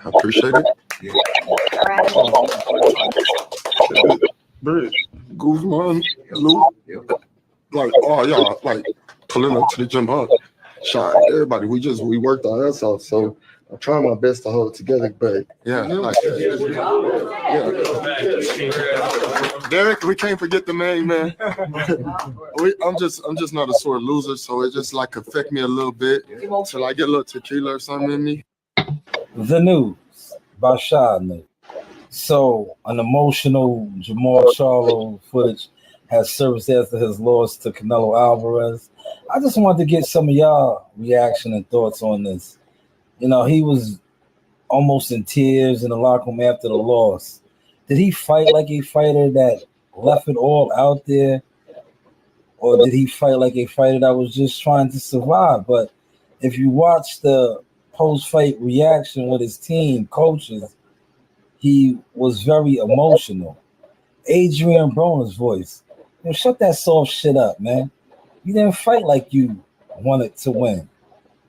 I appreciate it. Bridge, Guzman, Lou, like, oh y'all, like pulling up to the gym, huh? Shot everybody. We worked our ass off, so I'm trying my best to hold it together. But yeah, like, yeah. Derek, we can't forget the main man. I'm just not a sore loser, so it just like affect me a little bit till I get a little tequila or something in me. The news by Charlo. So, an emotional Jamal Charlo footage has surfaced after his loss to Canelo Alvarez. I just wanted to get some of y'all reaction and thoughts on this. You know, he was almost in tears in the locker room after the loss. Did he fight like a fighter that left it all out there? Or did he fight like a fighter that was just trying to survive? But if you watch the post-fight reaction with his team, coaches, he was very emotional. Adrian Broner's voice. You know, shut that soft shit up, man. You didn't fight like you wanted to win.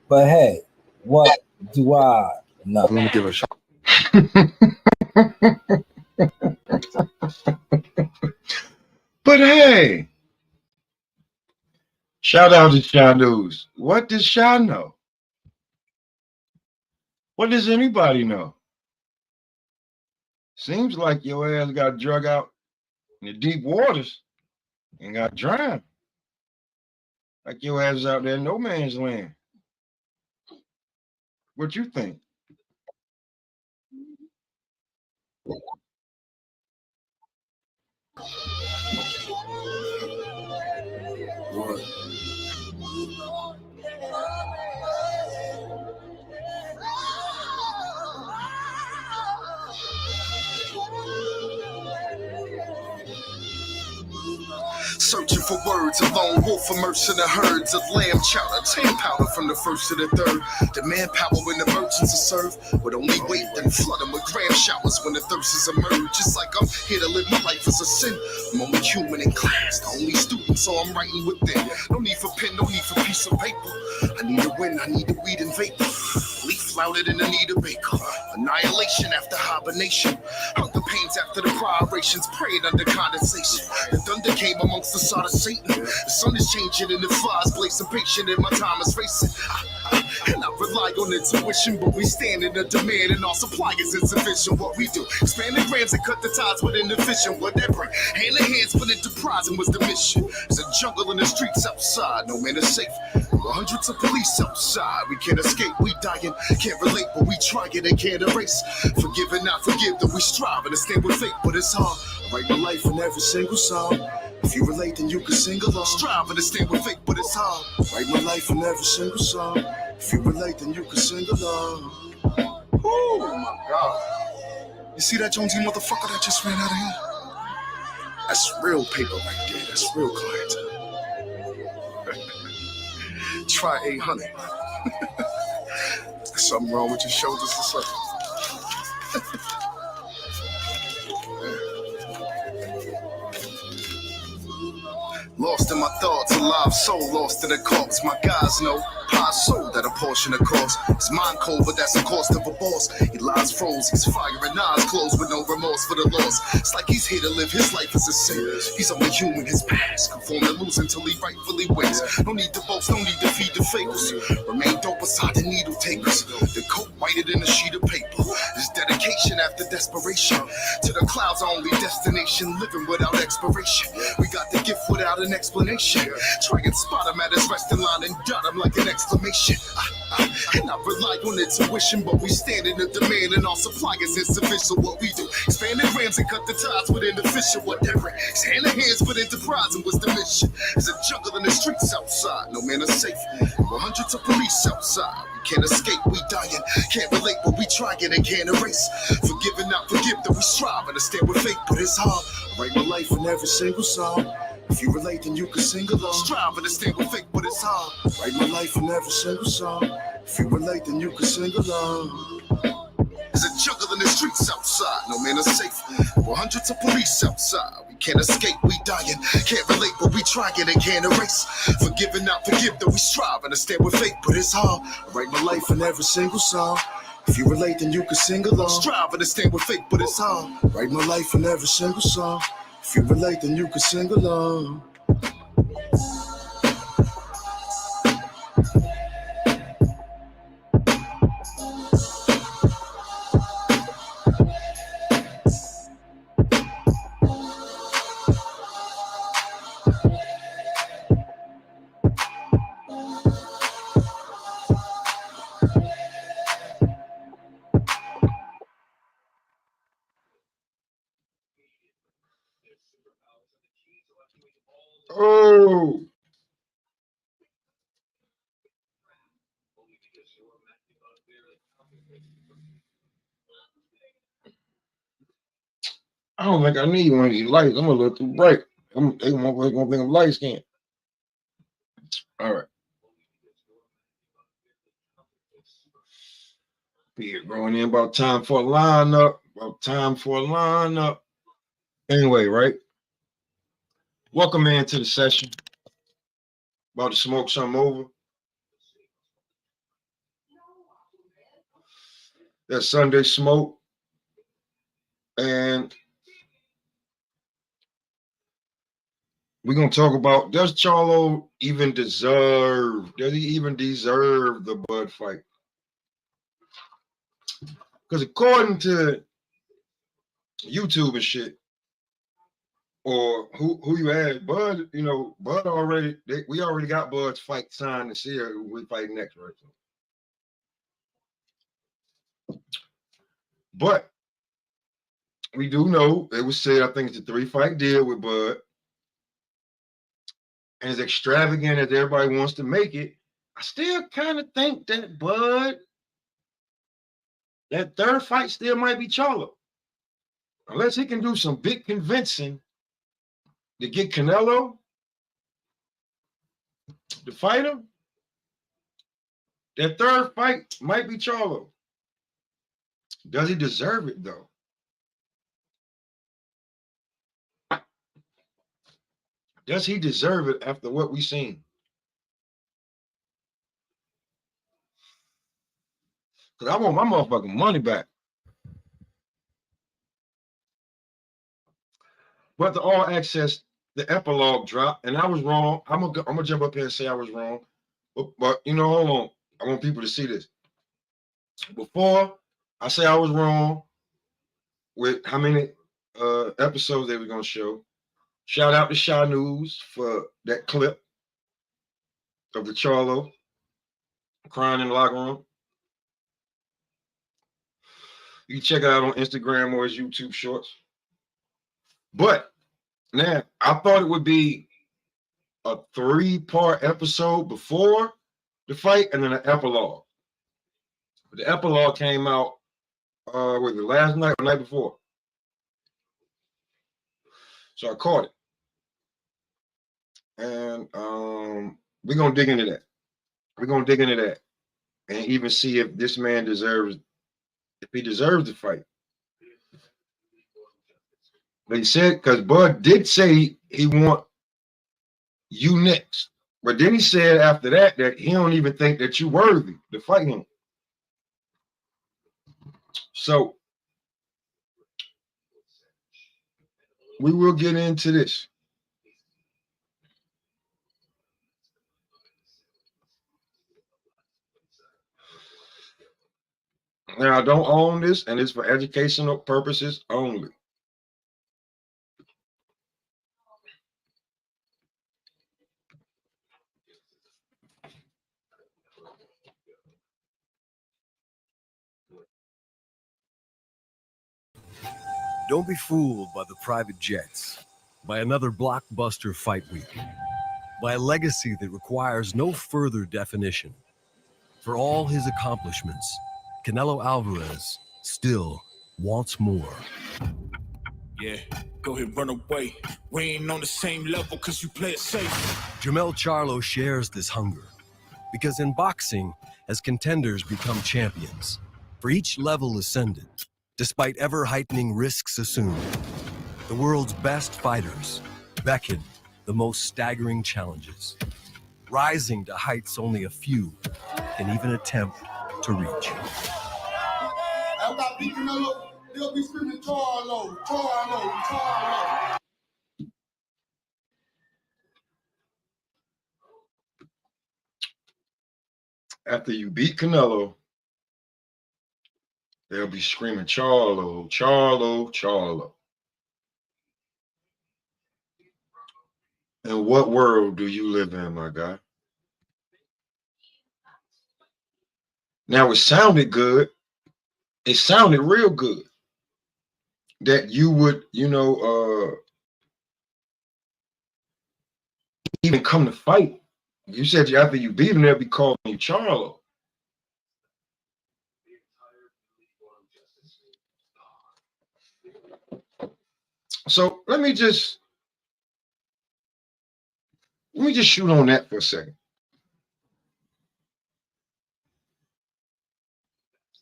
But hey, what do I know? I'm gonna give a shot. But hey, shout out to Sha News. What does Sha know? What does anybody know? Seems like your ass got drug out in the deep waters and got drowned. Like your ass out there in no man's land. What you think? What? Searching for words, a lone wolf immersed in the herds of lamb chowder, tan powder from the first to the third. The manpower when the merchants are served would only wait, then flood them with gram showers when the thirst is emerged. Just like I'm here to live my life as a sin. I'm only human in class, the only student, so I'm writing within. No need for pen, no need for piece of paper. I need a win, I need a weed and vapor. Leaf flouted in the need of baker. Annihilation after hibernation. Hunger pains after the prioritions, prayed under condensation. The thunder came amongst the sod of Satan. The sun is changing and the flies blazing patient and my time is racing. And I rely on intuition, but we stand in the demand and our supply is insufficient. What we do, expand the grams and cut the ties within the vision. What that bring, hand in hand, split enterprising was the mission. There's a jungle in the streets outside, no man is safe. There were hundreds of police outside, we can't escape, we dying. Can't relate, but we try it and can't erase. Forgive and not forgive, that we strive and stand with faith, but it's hard. I write my life in every single song. If you relate, then you can sing along. Strive and stand with faith, but it's hard. Write my life in every single song. If you relate, then you can sing along. Oh my God. You see that Jonesy motherfucker that just ran out of here? That's real paper right there. That's real clientele. Try 800. There's something wrong with your shoulders or something. Lost in my thoughts, alive soul, lost in the corpse. My guys know, pie sold at a portion of cost. His mind cold, but that's the cost of a boss. He lies froze, he's firing eyes closed with no remorse for the loss. It's like he's here to live his life as a sin. He's only human, his past conform to lose until he rightfully wins. No need to boast, no need to feed the fables. Remain dope beside the needle takers. The coat whiter than a sheet of paper. His dedication after desperation. To the clouds, our only destination. Living without expiration. We got the gift without an explanation. Try and spot him at his resting line and dot him like an exclamation. And I rely on intuition, but we stand in the demand and our supply is insufficient. What we do, expand the grams and cut the ties within the fissure. Whatever, it's hand in hands for enterprise and what's the mission? There's a jungle in the streets outside, no man is safe. There were hundreds of police outside. We can't escape, we dying. Can't relate, but we trying and can't erase. Forgive and not forgive, that we strive and stand with faith, but it's hard. I write my life in every single song. If you relate, then you can sing along. Strive and stand with faith, but it's hard. Write my life in every single song. If you relate, then you can sing along. There's a jungle in the streets outside, no man is safe. For hundreds of police outside, we can't escape, we dying. Can't relate, but we trying and can't erase. Forgive and not forgive, though we strive and stand with faith, but it's hard. I write my life in every single song. If you relate, then you can sing along. Strive and stand with faith, but it's hard. Write my life in every single song. If you relate, then you can sing along. Oh, I don't think I need one of these lights. I'm a little too bright. They gonna think I'm light skinned. All right. Beard growing in, about time for a lineup. Anyway, right? Welcome into the session. About to smoke something over. That Sunday smoke. And we're going to talk about, does Charlo even deserve the Bud fight? Because according to YouTube and shit, or who you had, Bud, Bud we already got Bud's fight signed this year. We fight next, right? But we do know, it was said, I think it's a 3-fight deal with Bud. And as extravagant as everybody wants to make it, I still kind of think that Bud, that third fight still might be Charlo. Unless he can do some big convincing to get Canelo to fight him, that third fight might be Charlo. Does he deserve it, though? Does he deserve it after what we've seen? Because I want my motherfucking money back. But the All Access, the epilogue dropped, and I was wrong. I'm gonna jump up here and say I was wrong. But hold on. I want people to see this. Before I say I was wrong with how many episodes they were gonna show, shout out to Shaw News for that clip of the Charlo crying in the locker room. You can check it out on Instagram or his YouTube shorts. But now I thought it would be a 3-part episode before the fight and then an epilogue. But the epilogue came out was it last night or the night before? So I caught it. And we're gonna dig into that. We're gonna dig into that and even see if this man deserves the fight. But he said, because Bud did say he want you next. But then he said after that he don't even think that you worthy to fight him. So we will get into this. Now, I don't own this, and it's for educational purposes only. Don't be fooled by the private jets, by another blockbuster fight week, by a legacy that requires no further definition. For all his accomplishments, Canelo Alvarez still wants more. Yeah, go ahead, run away. We ain't on the same level because you play it safe. Jermell Charlo shares this hunger because in boxing, as contenders become champions, For each level ascended, despite ever-heightening risks assumed, the world's best fighters beckon the most staggering challenges, rising to heights only a few can even attempt to reach. After I beat Canelo, they'll be screaming Charlo, Charlo, Charlo. After you beat Canelo, they'll be screaming Charlo, Charlo, Charlo. And what world do you live in, my guy? Now, it sounded good. It sounded real good that you would, even come to fight. You said after you beat him, they'll be calling you Charlo. So let me just shoot on that for a second.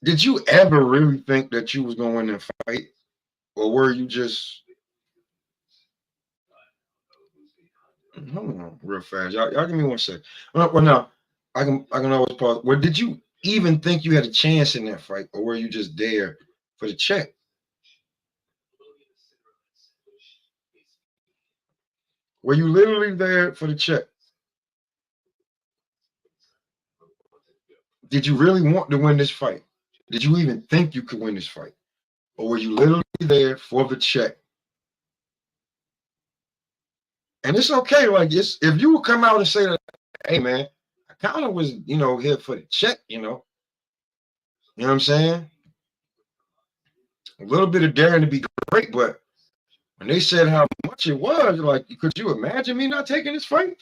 Did you ever really think that you was going to win that fight? Or were you just... Hold on real fast. Y'all give me 1 second. Well, now, I can always pause. Well, did you even think you had a chance in that fight? Or were you just there for the check? Were you literally there for the check? Did you really want to win this fight? Did you even think you could win this fight? Or were you literally there for the check? And it's okay. Like, if you would come out and say that, hey, man, I kind of was, here for the check, You know what I'm saying? A little bit of daring to be great, but when they said how much it was, like, could you imagine me not taking this fight?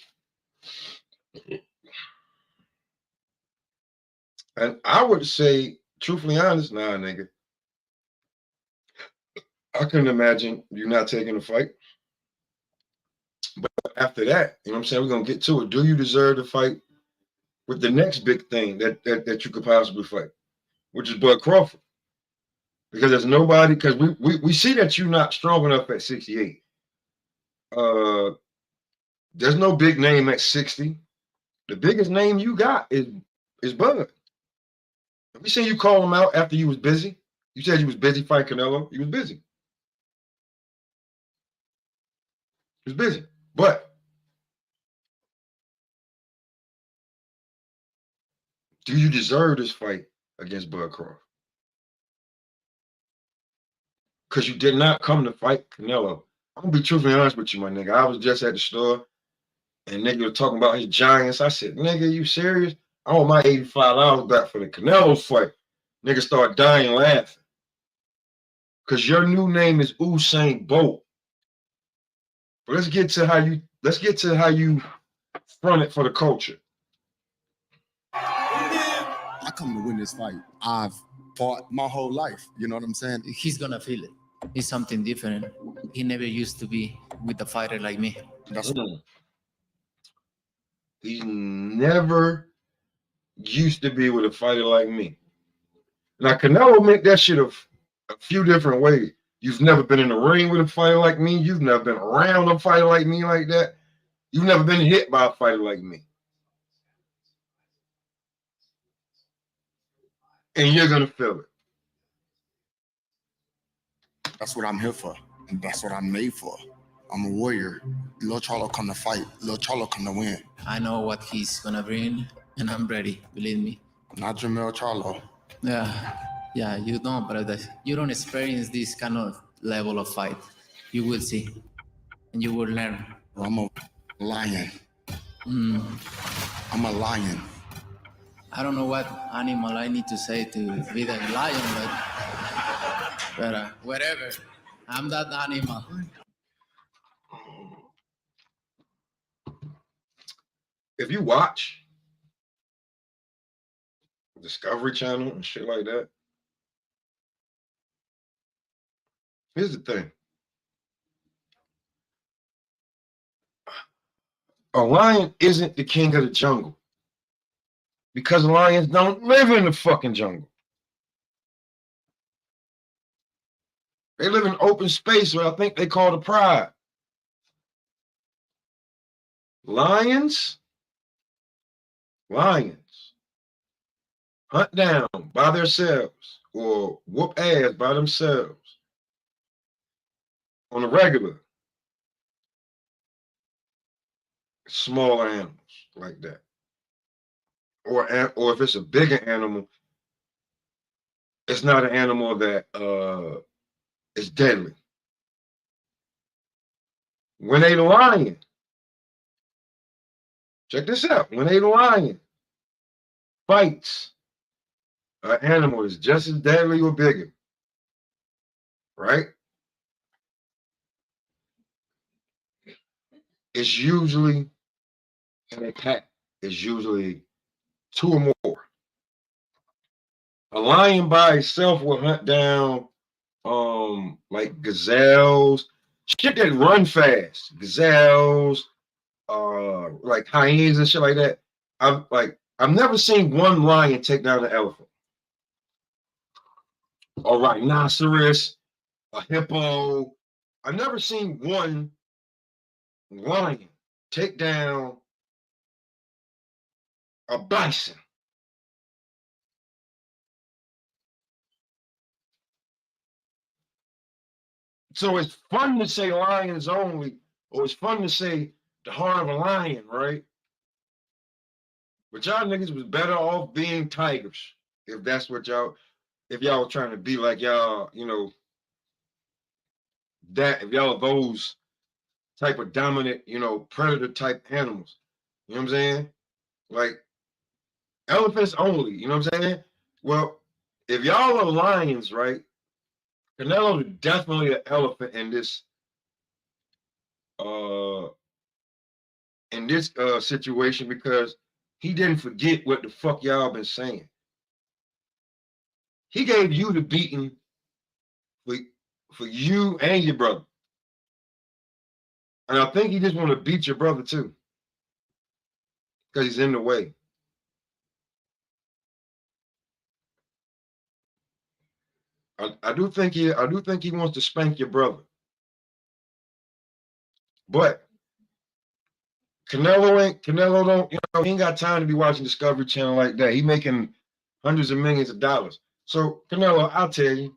And I would say, truthfully honest, nah, nigga. I couldn't imagine you not taking the fight. But after that, you know what I'm saying, we're going to get to it. Do you deserve to fight with the next big thing that you could possibly fight, which is Bud Crawford? Because there's nobody, because we see that you're not strong enough at 68. There's no big name at 60. The biggest name you got is Bud. We seen you call him out after you was busy. You said you was busy fighting Canelo. You was busy. He was busy. But do you deserve this fight against Bud Crawford? Because you did not come to fight Canelo. I'm going to be truthfully honest with you, my nigga. I was just at the store, and nigga was talking about his Giants. I said, nigga, you serious? I want my $85 back for the Canelo fight. Nigga start dying laughing. Because your new name is Usain Bolt. But let's get to how you front it for the culture. I come to win this fight. I've fought my whole life. You know what I'm saying? He's gonna feel it. It's something different. He never used to be with a fighter like me. That's He never used to be with a fighter like me. Now, Canelo make that shit a few different ways. You've never been in the ring with a fighter like me. You've never been around a fighter like me like that. You've never been hit by a fighter like me. And you're going to feel it. That's what I'm here for. And that's what I'm made for. I'm a warrior. Lil Charlo come to fight. Lil Charlo come to win. I know what he's gonna bring, and I'm ready. Believe me. Not Jamel Charlo. Yeah, you don't, brother. You don't experience this kind of level of fight. You will see, and you will learn. I'm a lion. I'm a lion. I don't know what animal I need to say to be the lion, but whatever. I'm that animal. If you watch Discovery Channel and shit like that, here's the thing. A lion isn't the king of the jungle because lions don't live in the fucking jungle. They live in open space, where I think they call the pride. Lions hunt down by themselves or whoop ass by themselves on a regular. Smaller animals like that. Or if it's a bigger animal, it's not an animal that is deadly. When a lion, check this out, when a lion fights an animal that's just as deadly or bigger, right? It's usually in a pack. It's usually 2 or more. A lion by itself will hunt down like gazelles, shit that run fast, gazelles, like hyenas and shit like that. I've never seen one lion take down an elephant, a rhinoceros, a hippo. I've never seen one lion take down a bison. So it's fun to say lions only, or it's fun to say the heart of a lion, right? But y'all niggas was better off being tigers, if that's what y'all, if y'all were trying to be like y'all, you know, that if y'all are those type of dominant, you know, predator type animals. You know what I'm saying? Like elephants only, you know what I'm saying? Well, if y'all are lions, right? Canelo is definitely an elephant in this situation, because he didn't forget what the fuck y'all been saying. He gave you the beating for you and your brother. And I think he just want to beat your brother too, because he's in the way. I do think he wants to spank your brother. But Canelo don't, you know, he ain't got time to be watching Discovery Channel like that. He making hundreds of millions of dollars. So Canelo, I'll tell you,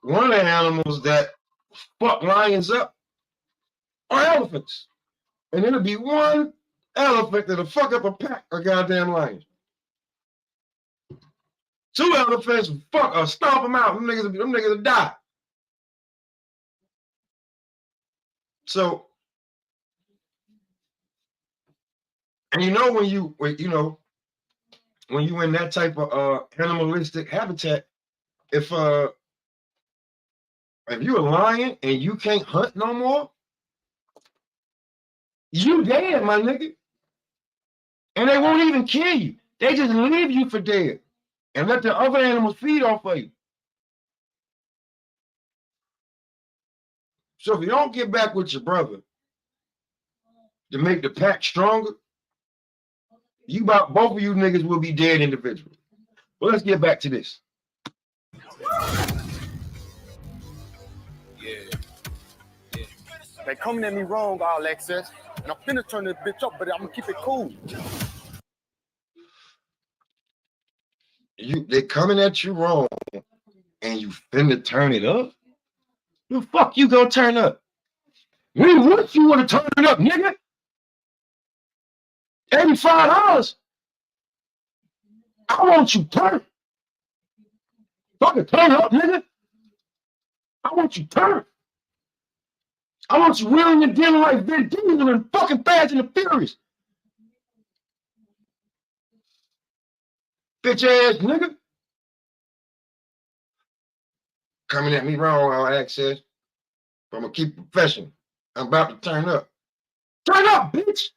one of the animals that fuck lions up are elephants. And it'll be one elephant that'll fuck up a pack of goddamn lions. 2 elephants stomp them out. Them niggas will die. So, and you know when you in that type of animalistic habitat, if you're a lion and you can't hunt no more, you dead, my nigga. And they won't even kill you. They just leave you for dead and let the other animals feed off of you. So if you don't get back with your brother to make the pack stronger, both of you niggas will be dead individually. Well, let's get back to this. They coming at me wrong, all access, and I'm finna turn this bitch up, but I'm gonna keep it cool. They coming at you wrong, and you finna turn it up? The fuck you gonna turn up? What you wanna turn it up, nigga? $85. I want you turn. Fucking turn up, nigga. I want you turn. I want you wheeling and dealing like Vin Diesel and fucking Fast and the Furious. Bitch ass nigga. Coming at me wrong, all access. I'm gonna keep it professional. I'm about to turn up. Turn up, bitch.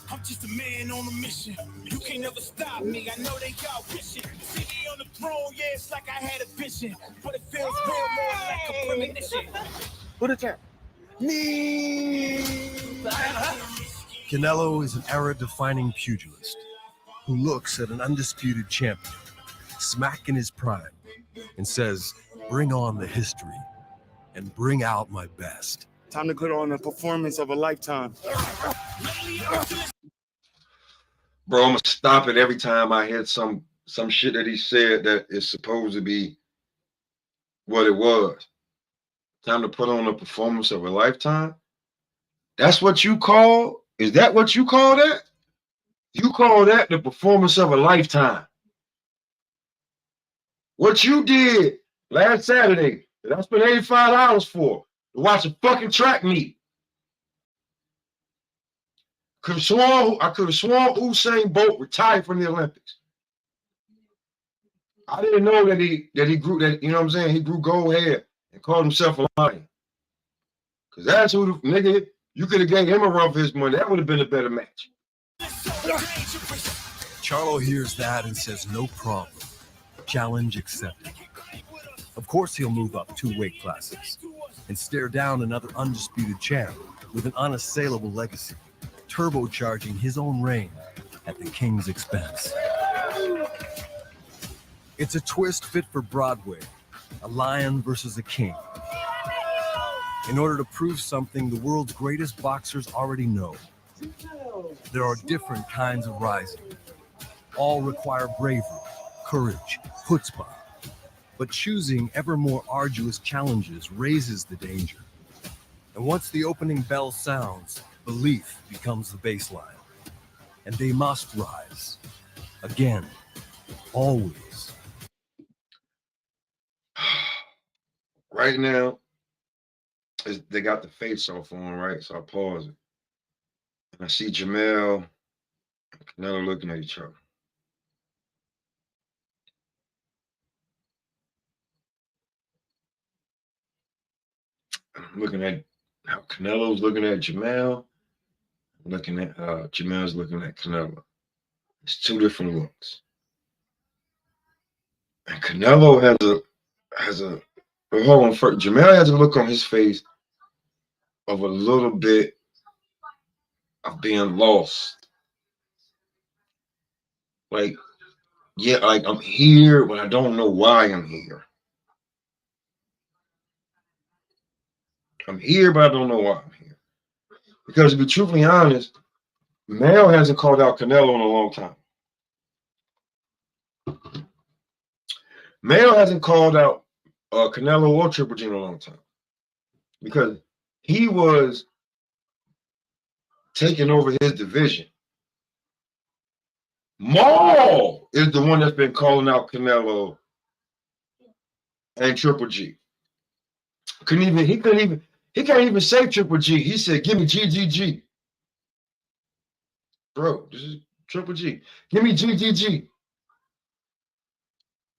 I'm just a man on a mission. You can't never stop me. I know they got wishing. See me on the throne, yeah, it's like I had a vision. But it feels real more like a premonition. Who the champ? Me. Canelo is an era-defining pugilist who looks at an undisputed champion, smack in his prime, and says, "Bring on the history and bring out my best." Time to put on a performance of a lifetime. Bro, I'm gonna stop it every time I hear some shit that he said that is supposed to be what it was. Time to put on a performance of a lifetime. That's what you call? Is that what you call that? You call that the performance of a lifetime? What you did last Saturday that I spent $85 for to watch a fucking track meet. I could have sworn Usain Bolt retired from the Olympics. I didn't know that he grew that, you know what I'm saying? He grew gold hair and called himself a lion. Because that's who the nigga, you could have gave him a run for his money. That would have been a better match. Charlo hears that and says, "No problem. Challenge accepted." Of course, he'll move up 2 weight classes and stare down another undisputed champ with an unassailable legacy, turbocharging his own reign at the king's expense. It's a twist fit for Broadway, a lion versus a king. In order to prove something the world's greatest boxers already know, there are different kinds of rising. All require bravery, courage, chutzpah. But choosing ever more arduous challenges raises the danger. And once the opening bell sounds, belief becomes the baseline. And they must rise. Again, always. Right now, they got the face off on, right? So I pause it. And I see Jamel and Canelo looking at each other. I'm looking at how Canelo's looking at Jamel, looking at Jamel's looking at Canelo. It's 2 different looks. And Canelo has a hold on first. Jamel has a look on his face of a little bit of being lost. Like, yeah, like I'm here, but I don't know why I'm here. I'm here, but I don't know why I'm here. Because to be truthfully honest, Mel hasn't called out Canelo in a long time. Mel hasn't called out Canelo or Triple G in a long time. Because he was taking over his division. Maul is the one that's been calling out Canelo and Triple G. He can't even say Triple G. He said, "Give me GGG." Bro, this is Triple G. Give me GGG.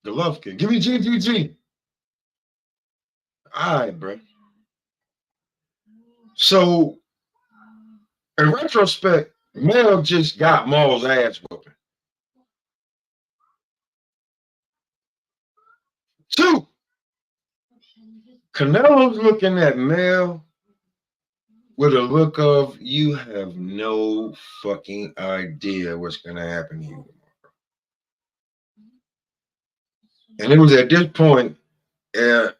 Golovkin. Give me GGG. All right, bro. So, in retrospect, Mel just got Maul's ass whooping. 2, Canelo's looking at Mel with a look of, you have no fucking idea what's going to happen to you tomorrow. And it was at this point, I'm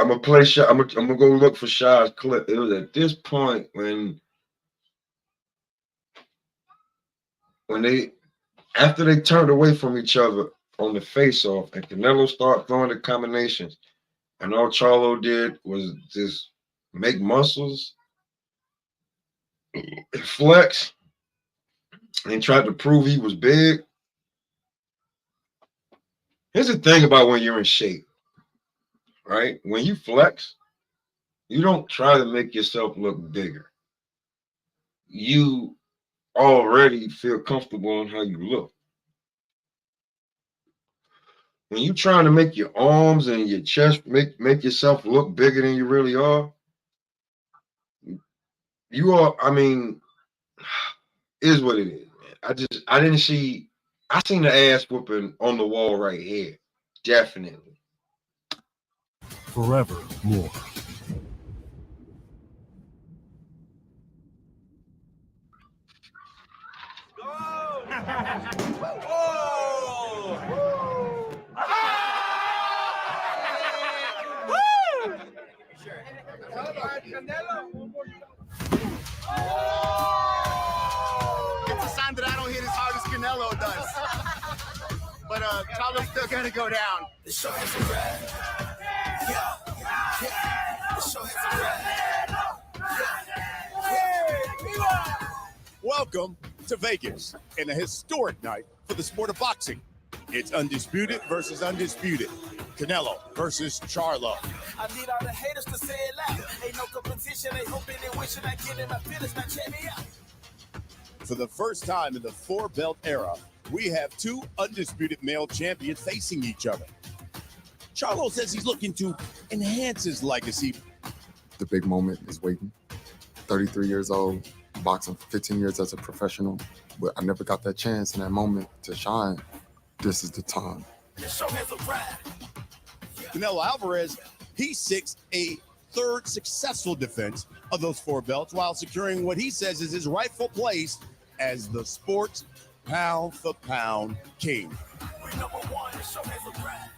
going to play Sha. I'm going to go look for Sha's clip. It was at this point when after they turned away from each other on the face-off and Canelo started throwing the combinations, and all Charlo did was just make muscles, flex, and tried to prove he was big. Here's the thing about when you're in shape, right? When you flex, you don't try to make yourself look bigger. You already feel comfortable in how you look. When you're trying to make your arms and your chest make yourself look bigger than you really are, is what it is, man. I seen the ass whooping on the wall right here. Definitely. Forever more. Charlo's still gonna go down. The show has a wrap. Yeah. The show has a wrap. Welcome to Vegas and a historic night for the sport of boxing. It's undisputed versus undisputed. Canelo versus Charlo. I need all the haters to say it loud. Ain't no competition, they hoping and wishing I get in my feelings. Now check me out. For the first time in the four-belt era, we have two undisputed male champions facing each other. Charlo says he's looking to enhance his legacy. The big moment is waiting. 33 years old, boxing for 15 years as a professional, but I never got that chance in that moment to shine. This is the time. The show has a wrap. Canelo Alvarez, he seeks a third successful defense of those four belts while securing what he says is his rightful place as the sports pound-for-pound king. We're number one, the show has a wrap.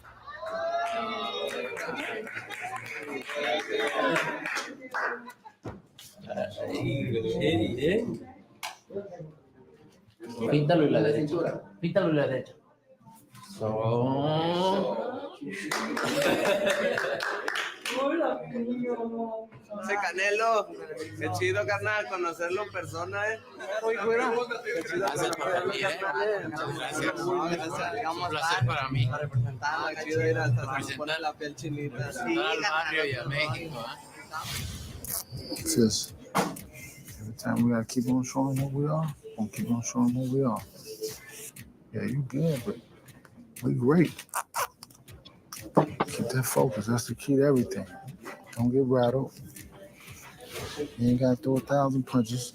Píntalo y la derecha. Píntalo y la derecha. Ese Canelo, qué chido, carnal, conocerlo en persona, Muy bueno. Gracias para mí, Gracias. Un placer para mí. Para representarla, qué chido ir hasta se pone la piel chinita. Representar al barrio y a México, Yes. Every time we gotta keep on showing who we are. Gonna keep on showing who we are. Yeah, you good, but we great. Keep that focus. That's the key to everything. Don't get rattled. You ain't gotta throw 1,000 punches.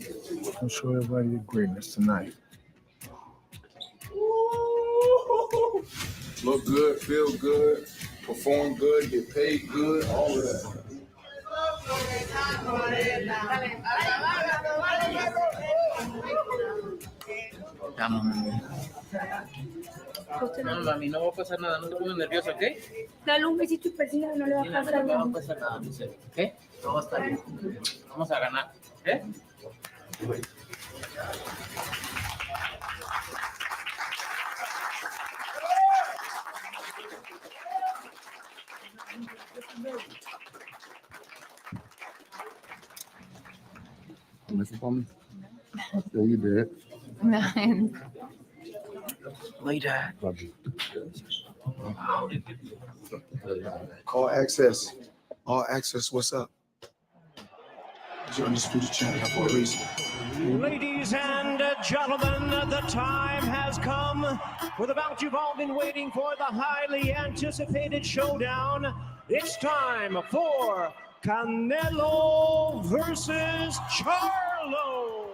I'll show everybody your greatness tonight. Look good, feel good, perform good, get paid good, all of that. No, mami, no va a pasar nada, no te pongas nervioso, ¿ok? Dale un besito y persina, no le va a pasar No va a nada. pasar nada, mi ser, ¿ok? Todo va a estar bien. Vamos a ganar, ¿eh? Miss it for me? Yeah, you did. Later. All access. All access, what's up? You're undisputed champion for a reason. Ladies and gentlemen, the time has come for the bout you've all been waiting for, the highly anticipated showdown. It's time for Canelo versus Charlo.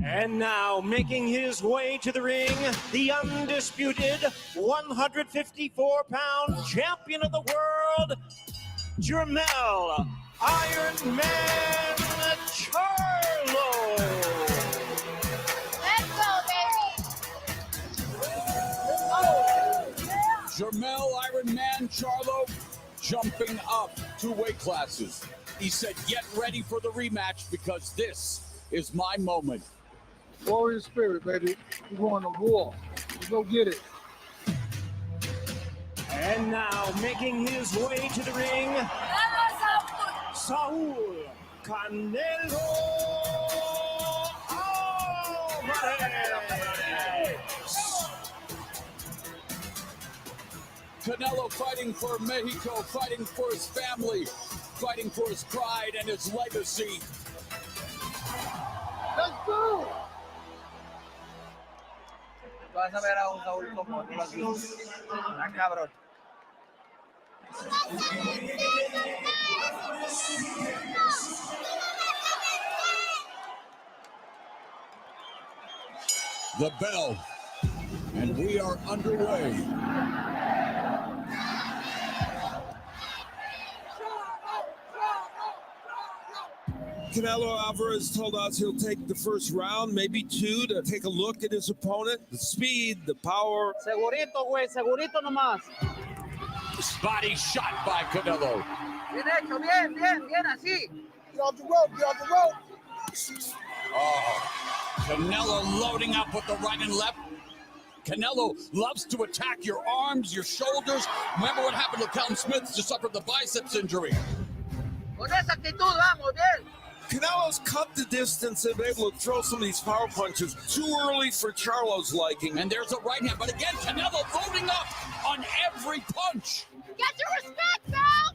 And now, making his way to the ring, the undisputed 154-pound champion of the world, Jermell Iron Man Charlo. Let's go, baby. Jermell Iron Man Charlo jumping up 2 weight classes. He said, get ready for the rematch because this is my moment. Warrior spirit, baby. We're going to war. Let's go get it. And now, making his way to the ring, Saul Canelo Alvarez. Canelo fighting for Mexico, fighting for his family, fighting for his pride and his legacy. Let's go! Vas a ver a un Saúl como no lo has visto. Ah, cabrón. The bell, and we are underway. Canelo Alvarez told us he'll take the first round, maybe 2, to take a look at his opponent. The speed, the power. Segurito, güey, segurito nomás. Body shot by Canelo. Bien hecho, bien, así. Get off the rope, get off the rope. Oh, Canelo loading up with the right and left. Canelo loves to attack your arms, your shoulders. Remember what happened to Callum Smith, just suffered the biceps injury. Canelo's cut the distance and been able to throw some of these power punches too early for Charlo's liking. And there's a right hand, but again, Canelo loading up on every punch. Get your respect, Val!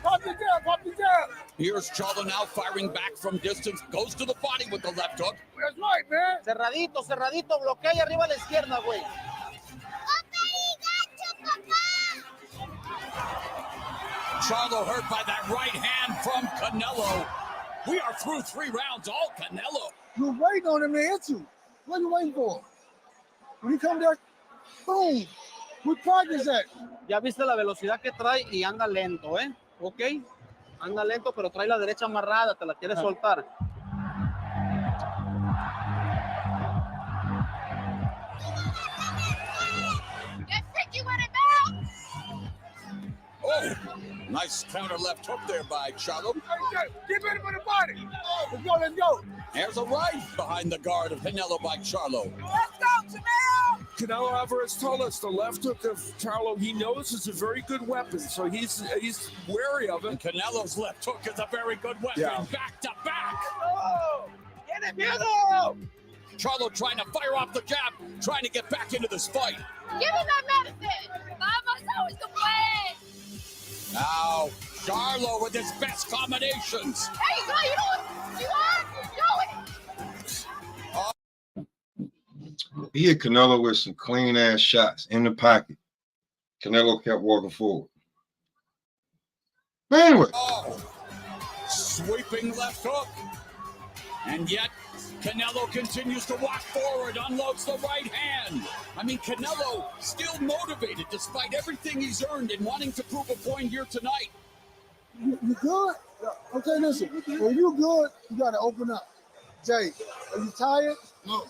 Pop the jab, pop the jab. Here's Charlo now firing back from distance, goes to the body with the left hook. Where's Mike, man? Cerradito, cerradito, bloquea y arriba a la izquierda, güey. Charlo hurt by that right hand from Canelo. We are through 3 rounds, all Canelo. You're waiting on him to hit you. What are you waiting for? When he come there, boom. What practice at? Ya viste la velocidad que trae y anda lento, ¿eh? ¿Ok? Anda lento, pero trae la derecha amarrada, te la quiere soltar. Get freaky with it, Val! Oh, nice counter left hook there by Charlo. Get ready for the body. Let's go, let's go. There's a right behind the guard of Canelo by Charlo. Let's go, Canelo! Canelo Alvarez told us the left hook of Charlo, he knows is a very good weapon, so he's wary of it. And Canelo's left hook is a very good weapon, back to back. Oh, ¡tiene miedo! Charlo trying to fire off the jab, trying to get back into this fight. Give him that medicine! Vamos a después! Now, Charlo with his best combinations. Hey, you want? Do it! He hit Canelo with some clean ass shots in the pocket. Canelo kept walking forward. But anyway. Oh, sweeping left hook. And yet, Canelo continues to walk forward, unloads the right hand. I mean, Canelo still motivated despite everything he's earned and wanting to prove a point here tonight. You good? Okay, listen. When you good, you got to open up. Jay, are you tired? No.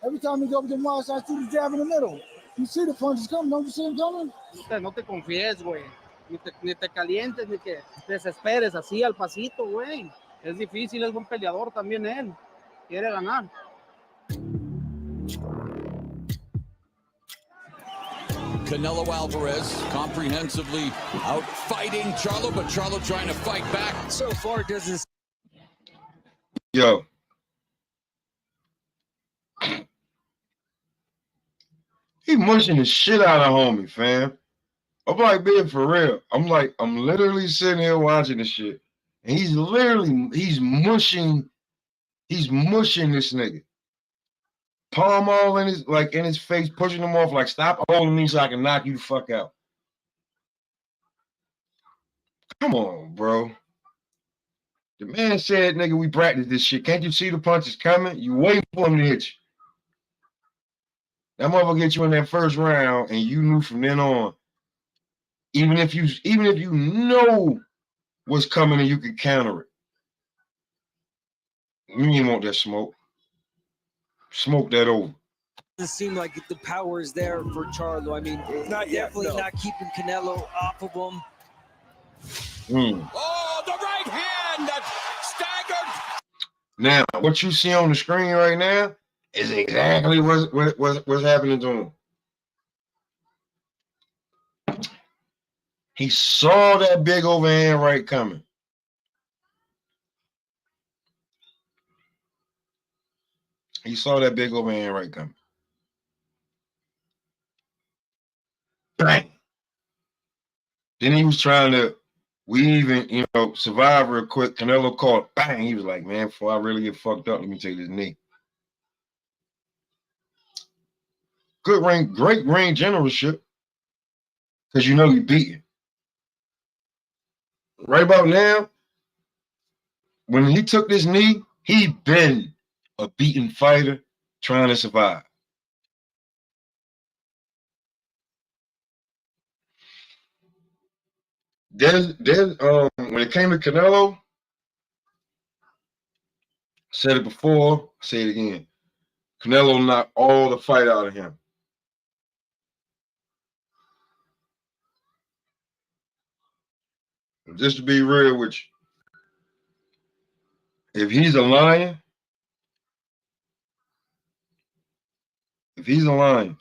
Every time you go up to the march, I see the jab in the middle. You see the punches coming, don't you see them coming? No te confíes, güey. Ni te calientes, ni que te desesperes, así al pasito, güey. Es difícil, es buen peleador también él. Quiere ganar. Canelo Alvarez comprehensively out fighting Charlo, but Charlo trying to fight back. So far, does this. Yo. He munching the shit out of homie, fam. I'm like being for real. I'm literally sitting here watching this shit. And he's mushing this nigga. Palm all in his face, pushing him off, like, stop holding me so I can knock you the fuck out. Come on, bro. The man said, nigga, we practice this shit. Can't you see the punches coming? You waiting for him to hit you. That motherfucker get you in that first round, and you knew from then on, even if you know what's coming and you can counter it. You ain't want that smoke. Smoke that over. Doesn't seem like the power is there for Charlo. I mean, definitely not keeping Canelo off of him. Oh, the right hand that staggered. Now, what you see on the screen right now is exactly what's happening to him. He saw that big overhand right coming. He saw that big overhand right coming. Bang. Then he was trying to weave and, survive real quick. Canelo caught, bang. He was like, man, before I really get fucked up, let me take this knee. Good range, great range generalship. Because you beating. Right about now, when he took this knee, he been a beaten fighter trying to survive. Then when it came to Canelo, I said it before, I say it again. Canelo knocked all the fight out of him. Just to be real with you, if he's a lion, if he's a lion,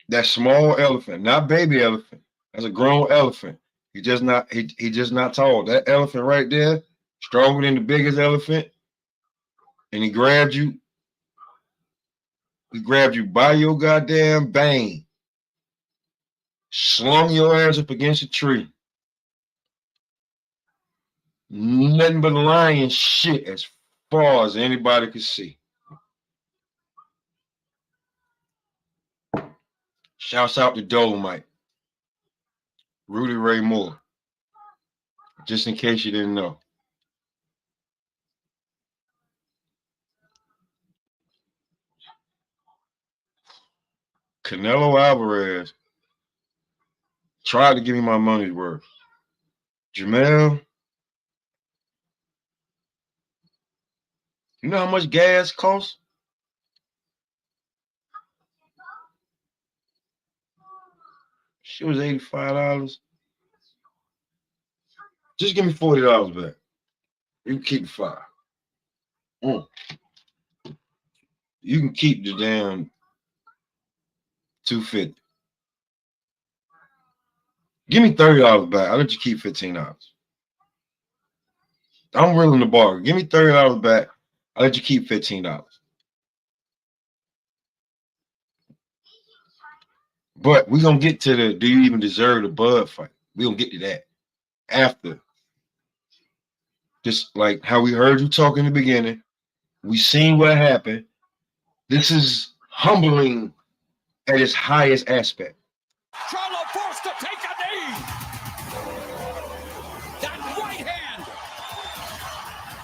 that small elephant, not baby elephant, that's a grown elephant. He just not tall. That elephant right there, stronger than the biggest elephant, and he grabbed you. He grabbed you by your goddamn bang, slung your ass up against a tree. Nothing but lion shit as far as anybody could see. Shouts out to Dolomite, Rudy Ray Moore, just in case you didn't know. Canelo Alvarez tried to give me my money's worth. Jamel, you know how much gas costs? She was $85. Just give me $40 back. You can keep the $5. You can keep the damn $250. Give me $30 back. I'll let you keep $15. I'm willing to bargain. Give me $30 back. I'll let you keep $15. But we're going to get to the do you even deserve the Bud fight? We're going to get to that after. Just like how we heard you talk in the beginning. We seen what happened. This is humbling at its highest aspect. Charlo forced to take a knee. That right hand.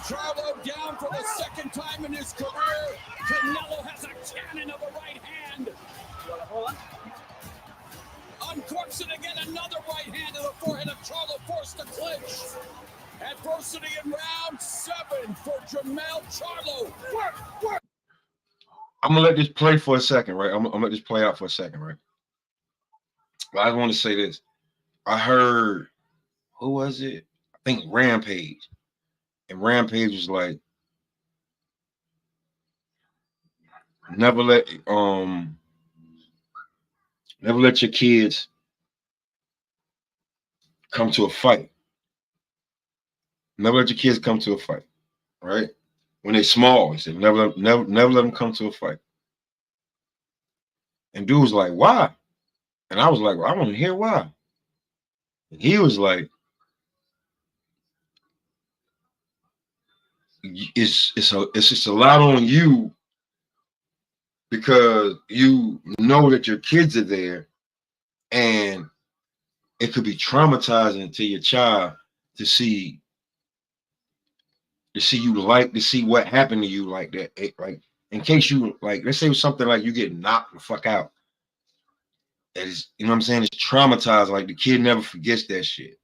Charlo down for the second time in his career. Canelo has a cannon of a right hand. Uncorks it again, another right hand to the forehead of Charlo, forced to clinch. Adversity in round 7 for Jamel Charlo. Work. I'm gonna let this play for a second, right? I'm gonna let this play out for a second, right? But I want to say this. I heard, who was it? I think Rampage. And Rampage was like, never let your kids come to a fight. Never let your kids come to a fight, right? When they're small, he said, never let them come to a fight. And dude was like, why? And I was like, well, I want to hear why. And he was like, it's just a lot on you because you know that your kids are there, and it could be traumatizing to your child to see what happened to you like that. Like, in case you, like, let's say it was something like you get knocked the fuck out. That is, you know what I'm saying? It's traumatized. Like, the kid never forgets that shit.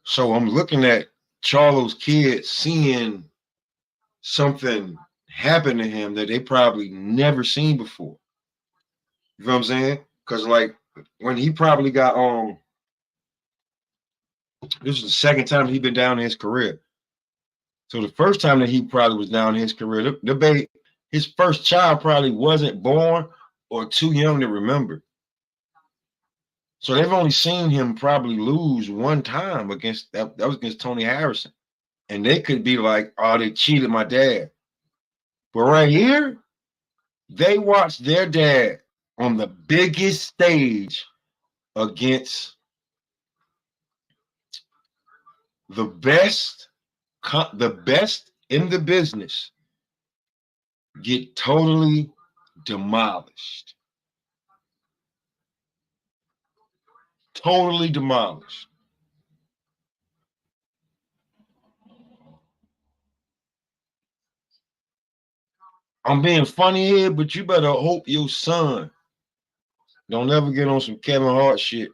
So I'm looking at Charlo's kid seeing something happen to him that they probably never seen before. You know what I'm saying? Because like when he probably got this is the second time he'd been down in his career. So the first time that he probably was down in his career, his first child probably wasn't born or too young to remember. So they've only seen him probably lose one time against that was against Tony Harrison. And they could be like, oh, they cheated my dad. But right here, they watched their dad on the biggest stage against the best in the business get totally demolished. Totally demolished. I'm being funny here, but you better hope your son don't ever get on some Kevin Hart shit.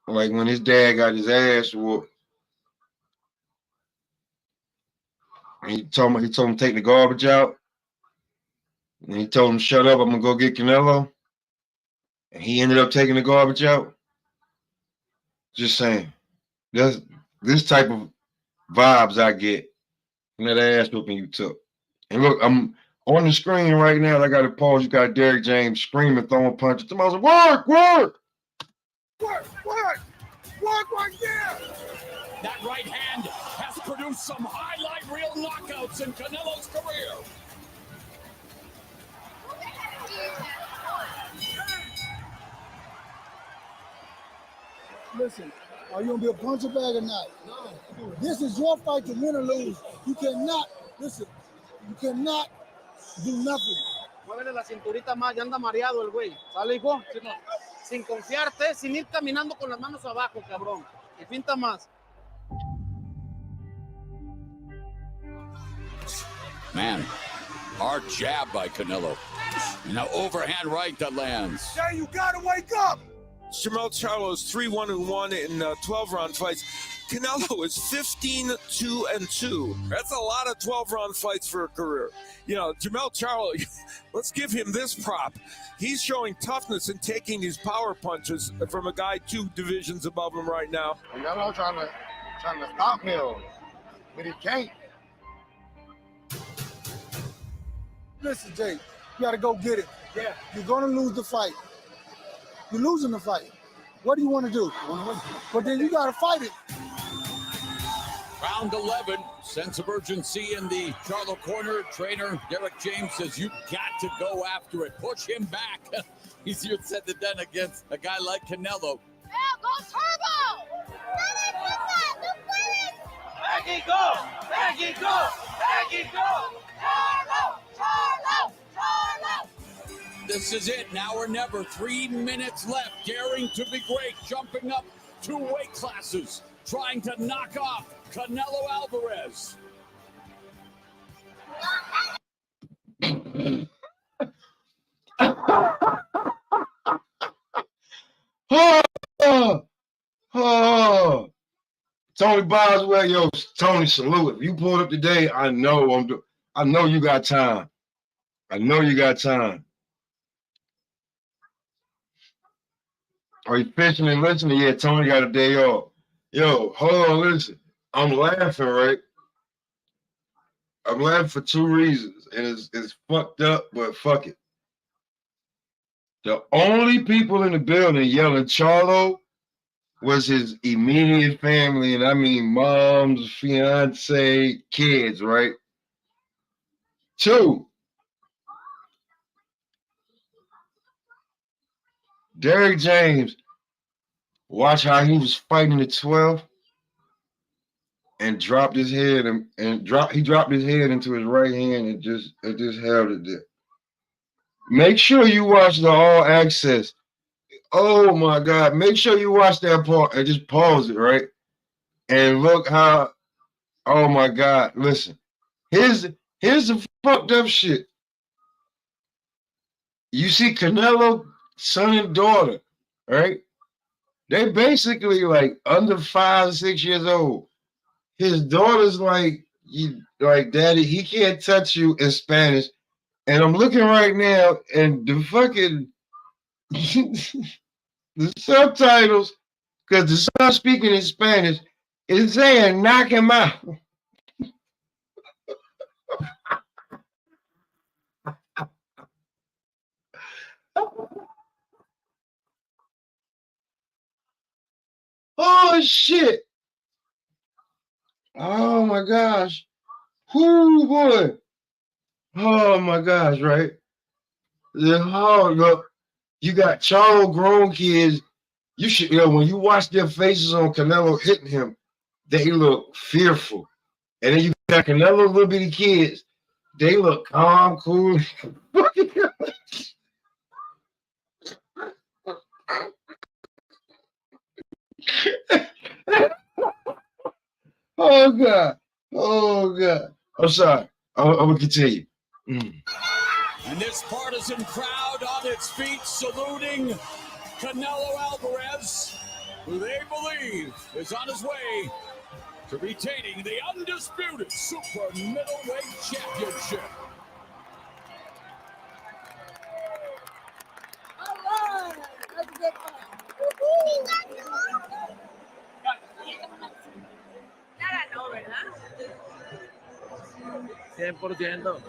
Like when his dad got his ass whooped. And he told him to take the garbage out. And he told him, shut up, I'm gonna go get Canelo. And he ended up taking the garbage out. Just saying. This type of vibes I get from that ass whooping you took. And look, I'm on the screen right now. I got to pause. You got Derrick James screaming, throwing punches. Somebody said, work, work. Work, yeah! That right hand has produced some highlight reel knockouts in Canelo's career. Listen, are you gonna be a puncher bag or not? No. This is your fight to win or lose. You cannot, listen, you cannot do nothing. Muévele la cinturita más, ya anda mareado el güey. ¿Sale, hijo? Sin confiarte, sin ir caminando con las manos abajo, cabrón. Y pinta más. Man, hard jab by Canelo. And an overhand right that lands. Jay, you gotta wake up! Jermell Charlo is 3-1-1 in 12-round fights. Canelo is 15-2-2. That's a lot of 12-round fights for a career. You know, Jermell Charlo, let's give him this prop. He's showing toughness and taking these power punches from a guy 2 divisions above him right now. Canelo trying to stop me, but he can't. Listen, Jay, you gotta go get it. Yeah. You're gonna lose the fight. You're losing the fight. What do you want to do? But then you got to fight it. Round 11, sense of urgency in the Charlo corner. Trainer Derrick James says, you got to go after it. Push him back. Easier said than done against a guy like Canelo. Yeah, go Turbo! Maggie, go! Maggie, go! Maggie, go! Charlo! Charlo! Charlo! This is it, now or never. 3 minutes left, daring to be great, jumping up 2 weight classes, trying to knock off Canelo Alvarez. Tony Boswell, yo, Tony, salute. If you pulled up today, I know you got time. I know you got time. Are you fishing and listening? Yeah, Tony got a day off. Yo, hold on, listen. I'm laughing, right? I'm laughing for 2 reasons. And it's fucked up, but fuck it. The only people in the building yelling Charlo was his immediate family, and I mean mom's, fiance, kids, right? 2, Derrick James, watch how he was fighting at 12 and dropped his head he dropped his head into his right hand and just held it there. Make sure you watch the All Access. Oh my God. Make sure you watch that part and just pause it, right? And look how, oh my God, listen. Here's the fucked up shit. You see Canelo, son and daughter, right? They basically like under 5, 6 years old. His daughter's like daddy, he can't touch you in Spanish. And I'm looking right now, and the fucking the subtitles, because the son speaking in Spanish, is saying knock him out. Oh shit. Oh my gosh. Whoo boy. Oh my gosh, right? Look, you got Charlo grown kids. You should, when you watch their faces on Canelo hitting him, they look fearful. And then you got Canelo little bitty kids. They look calm, cool. Oh God. Oh God. I'm sorry. I'm gonna continue. And this partisan crowd on its feet saluting Canelo Alvarez, who they believe is on his way to retaining the undisputed super middleweight championship. All right. That's a good fight. Ya ganó, ¿verdad? 100%.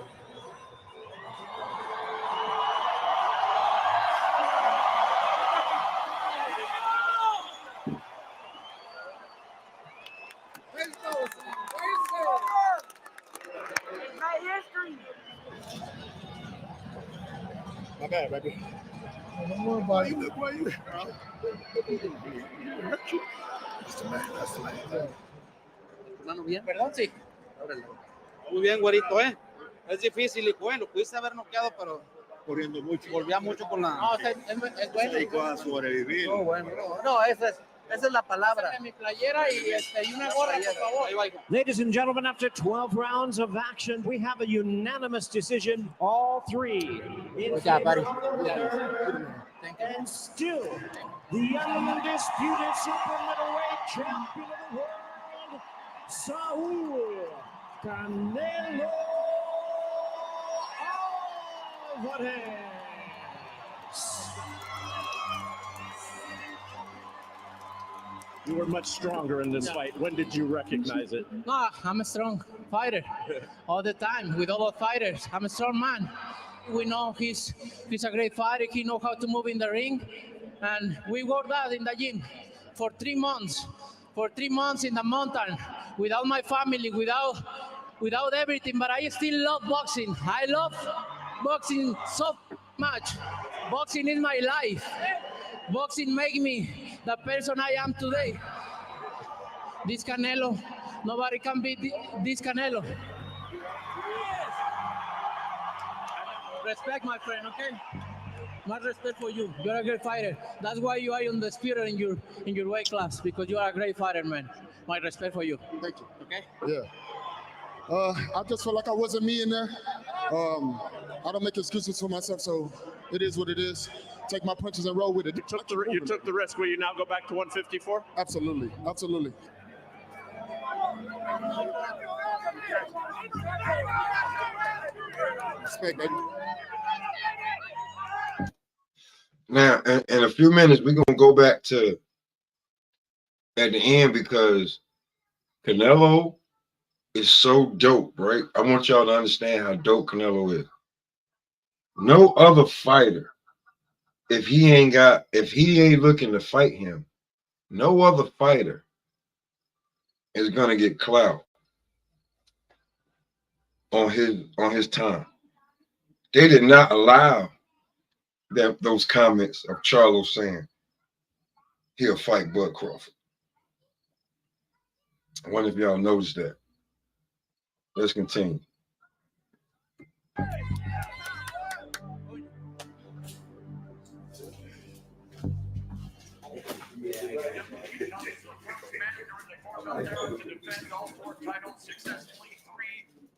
My bad, baby. Don't worry about it. Why you? That's the man. That's the man. Hermano, bien, ¿verdad? Sí. Muy bien, güerito, ¿eh? Es difícil, hijo, lo pudiste haber noqueado, pero corriendo mucho. Volvía mucho con la... No, es bueno. Se dedicó a sobrevivir. No, bueno. No, esa es la palabra. Mi playera y una gorra, por favor. Ahí va, hijo. Ladies and gentlemen, after 12 rounds of action, we have a unanimous decision, all three. In favor of the winner. And still, the undisputed super middleweight champion of the world, Saul Canelo Alvarez. You were much stronger in this fight. When did you recognize it? No, I'm a strong fighter all the time with other fighters. I'm a strong man. We know he's a great fighter. He knows how to move in the ring. And we worked out in the gym for 3 months. For 3 months in the mountain, without my family, without everything. But I still love boxing. I love boxing so much. Boxing is my life. Boxing makes me the person I am today. This Canelo, nobody can beat this Canelo. Respect, my friend, okay? Much respect for you. You're a great fighter. That's why you are undisputed in your weight class, because you are a great fighter, man. My respect for you. Thank you. Okay? Yeah. I just felt like I wasn't me in there. I don't make excuses for myself, so it is what it is. Take my punches and roll with it. You took the risk. Will you now go back to 154? Absolutely. Absolutely. Respect, baby. Now, in a few minutes, we're going to go back to at the end because Canelo is so dope, right? I want y'all to understand how dope Canelo is. No other fighter, if he ain't looking to fight him, no other fighter is going to get clout on his time. They did not allow those comments of Charlo saying he'll fight Bud Crawford. I wonder if y'all noticed that. Let's continue. To defend all 4 titles successfully 3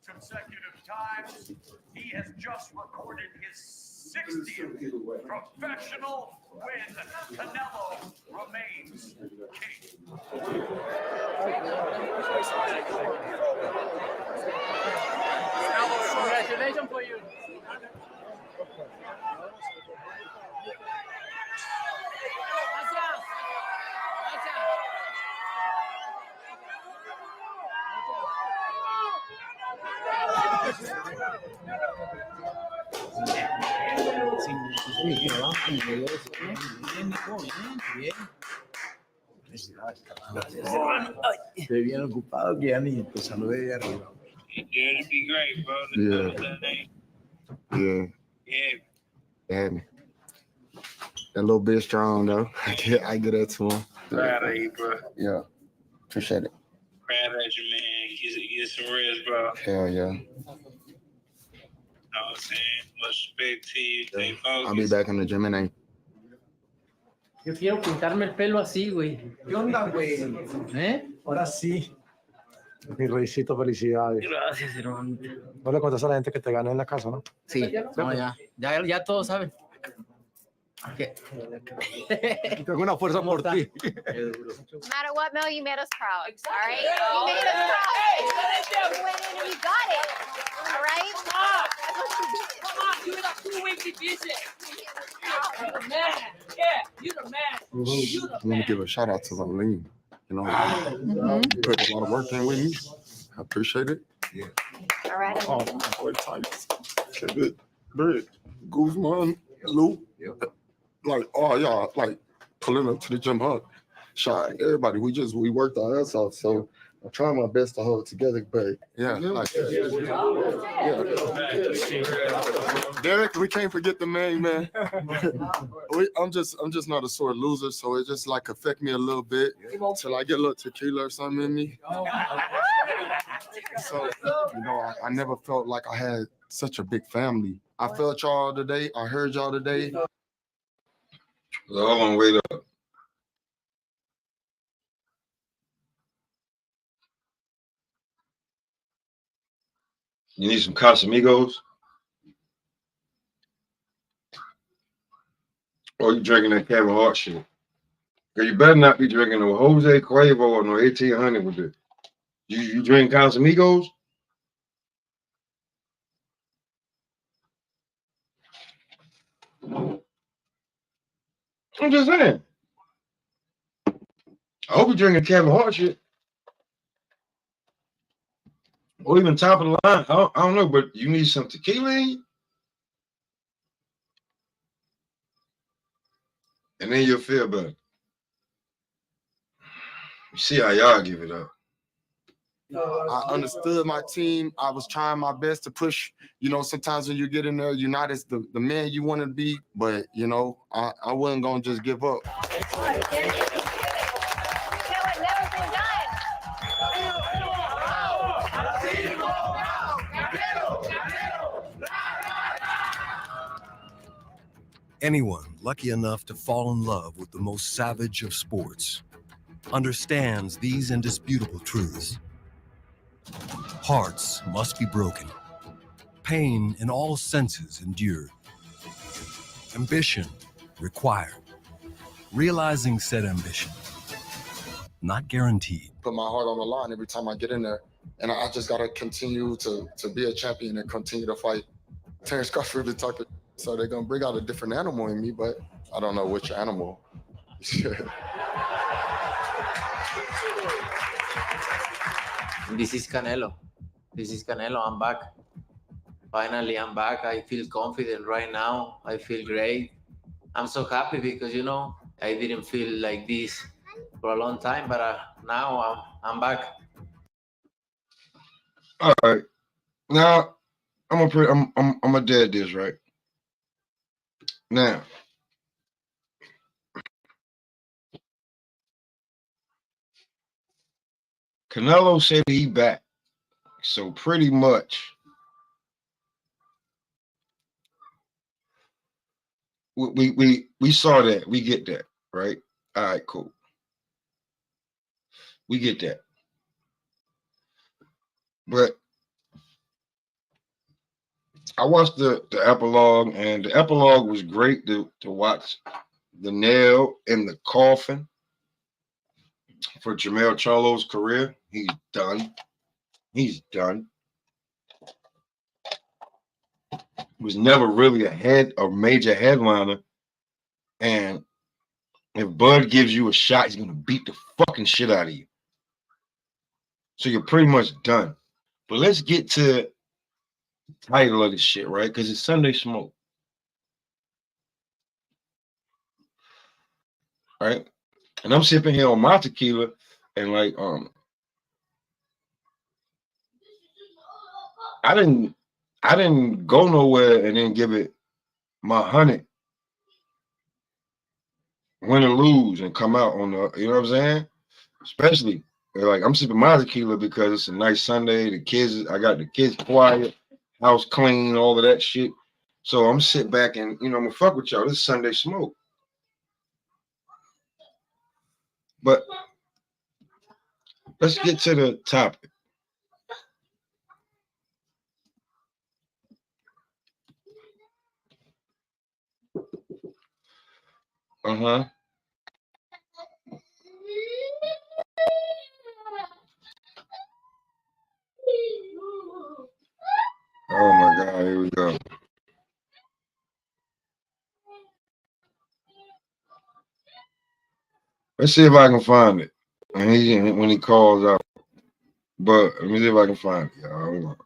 consecutive times. He has just recorded his 60th professional win. Canelo remains king. Congratulations for you. Estoy bien ocupado que ya ni te saludé de arriba. Yeah, it'd be great, bro. Yeah. Yeah. That little bit strong though. I get that to him. Proud of you, bro. Yeah. Appreciate it. Proud of you, man. Get some rest, bro. Hell yeah. Know what I'm saying? Much respect to you. Stay focused. I'll be back in the gym in a. Yo quiero pintarme el pelo así, güey. ¿Qué onda, güey? Ahora sí. Mi reycito, felicidades. Gracias, hermano. No le contaste a la gente que te gané en la casa, ¿no? Sí, no, ya todos saben. Tengo una fuerza por ti. No matter what, Mel, you made us proud. All right? You made us proud. You went in and you got it. All right? Come on, do it up 2 weeks division. You're the man. Yeah, you're the man. I want to give a shout out to Lean. You know, put a lot of work in with me. I appreciate it. All right. Oh, my boy Titus. Kevin, Britt, Guzman, Lou. Like, oh, y'all, like, pulling up to the gym, huh? Shy, everybody, we worked our ass off, so I'm trying my best to hold it together, but yeah, like, yeah. Derek, we can't forget the name, man. I'm just not a sore loser, so it just like affect me a little bit till I get a little tequila or something in me. So, I never felt like I had such a big family. I felt y'all today. I heard y'all today. Hold on, wait up. You need some Casamigos? Or you drinking that Kevin Hart shit? Cause you better not be drinking no Jose Cuervo or no 1800 with it. You drink Casamigos? I'm just saying. I hope you're drinking Kevin Hart shit. Or even top of the line. I don't know, but you need some tequila in you? And then you'll feel better. You see how y'all give it up. I understood my team. I was trying my best to push. Sometimes when you get in there, you're not as the man you want to be, but, I wasn't going to just give up. Anyone lucky enough to fall in love with the most savage of sports understands these indisputable truths. Hearts must be broken, pain in all senses endured, ambition required. Realizing said ambition, not guaranteed. Put my heart on the line every time I get in there, and I just got to continue to be a champion and continue to fight. Terrence Crawford and Tucker. So they're going to bring out a different animal in me, but I don't know which animal. This is Canelo. I'm back. Finally, I'm back. I feel confident right now. I feel great. I'm so happy because, I didn't feel like this for a long time, but now I'm back. All right. Now, I'm a dead this, right? Now, Canelo said he back. So pretty much we saw that. We get that, right? All right, cool. We get that. But I watched the epilogue, and the epilogue was great to watch. The nail in the coffin for Jermell Charlo's career. He's done. He was never really a major headliner. And if Bud gives you a shot, he's gonna beat the fucking shit out of you. So you're pretty much done. But let's get to the title of this shit, right? Because it's Sunday Smoke. Right? And I'm sipping here on my tequila and like I didn't go nowhere and then give it my 100 win or lose and come out on the, you know what I'm saying? Especially like I'm sipping my tequila because it's a nice Sunday. I got the kids quiet, house clean, all of that shit. So I'm sit back and I'm gonna fuck with y'all. This is Sunday Smoke. But let's get to the topic. Uh-huh. Oh my God, here we go. Let's see if I can find it. When he calls out. But let me see if I can find it, y'all. Hold on.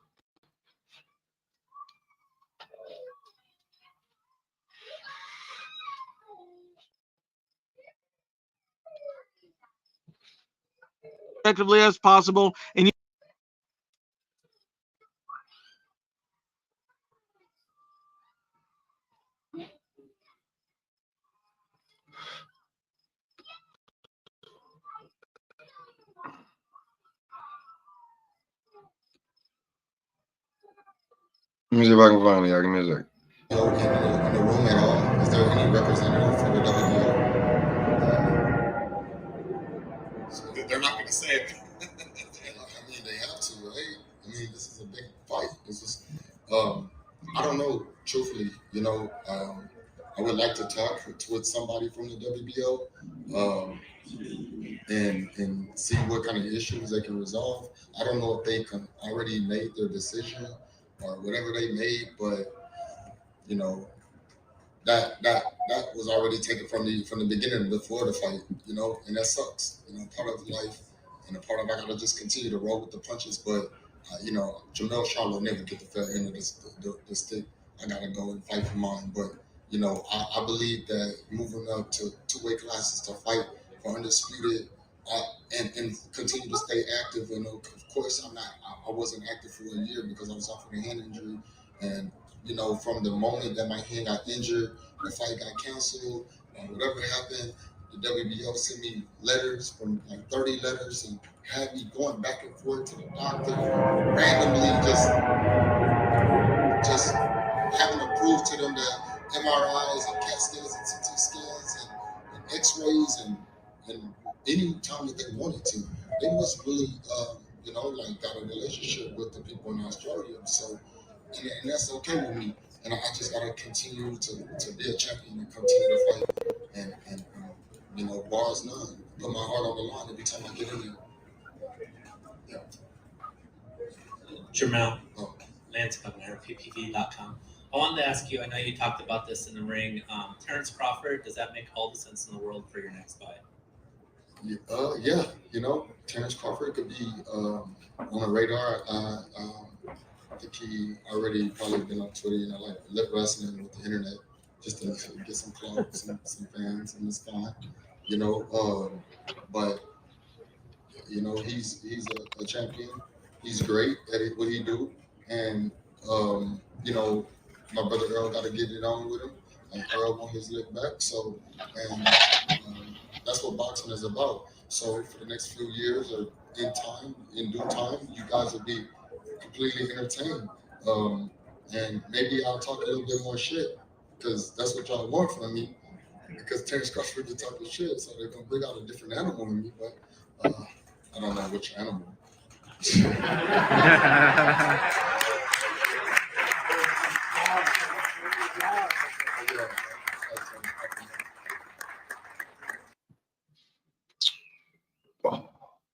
Effectively as possible, and you Let me see if I can find it, y'all. Give me a second. In the room at all? Is there any representative for the WBO? They're not going to say it. I mean, they have to, right? I mean, this is a big fight. This is, I don't know, truthfully, you know, I would like to talk with somebody from the WBO and see what kind of issues they can resolve. I don't know if they can already made their decision or whatever they made, but you know, that was already taken from the beginning before the fight, you know, and that sucks. You know, part of life and a part of I gotta just continue to roll with the punches. But you know, Jamel Charlo never get the fair end of the stick. I gotta go and fight for mine. But you know, I believe that moving up to 2 weight classes to fight for undisputed and continue to stay active. You know, of course, I wasn't active for a year because I was off with a hand injury, and you know, from the moment that my hand got injured, the fight got canceled, whatever happened, the WBO sent me letters from like 30 letters and had me going back and forth to the doctor, randomly just having to prove to them that MRIs and CAT scans and CT scans and X-rays and any time that they wanted to. They must really, you know, like got a relationship with the people in Australia. So, and that's okay with me. And I just gotta continue to be a champion and continue to fight. And you know, bars none. Put my heart on the line every time I get in there. Yeah. Jamel, Lance Bugner, PPV.com. I wanted to ask you, I know you talked about this in the ring. Terrence Crawford, does that make all the sense in the world for your next fight? Yeah, you know, Terrence Crawford could be on the radar. I think he already probably been on Twitter, you know, like lip wrestling with the internet, just to get some clout, some fans, and it's fine, you know. But you know, he's a champion. He's great at what he do, and you know, my brother Earl got to get it on with him, and Earl won his leg back. So, and that's what boxing is about. So, for the next few years, or in due time, you guys will be completely entertained. And maybe I'll talk a little bit more shit because that's what y'all want from me. Because Terrence Crawford is talking shit, so they're gonna bring out a different animal in me. But I don't know which animal.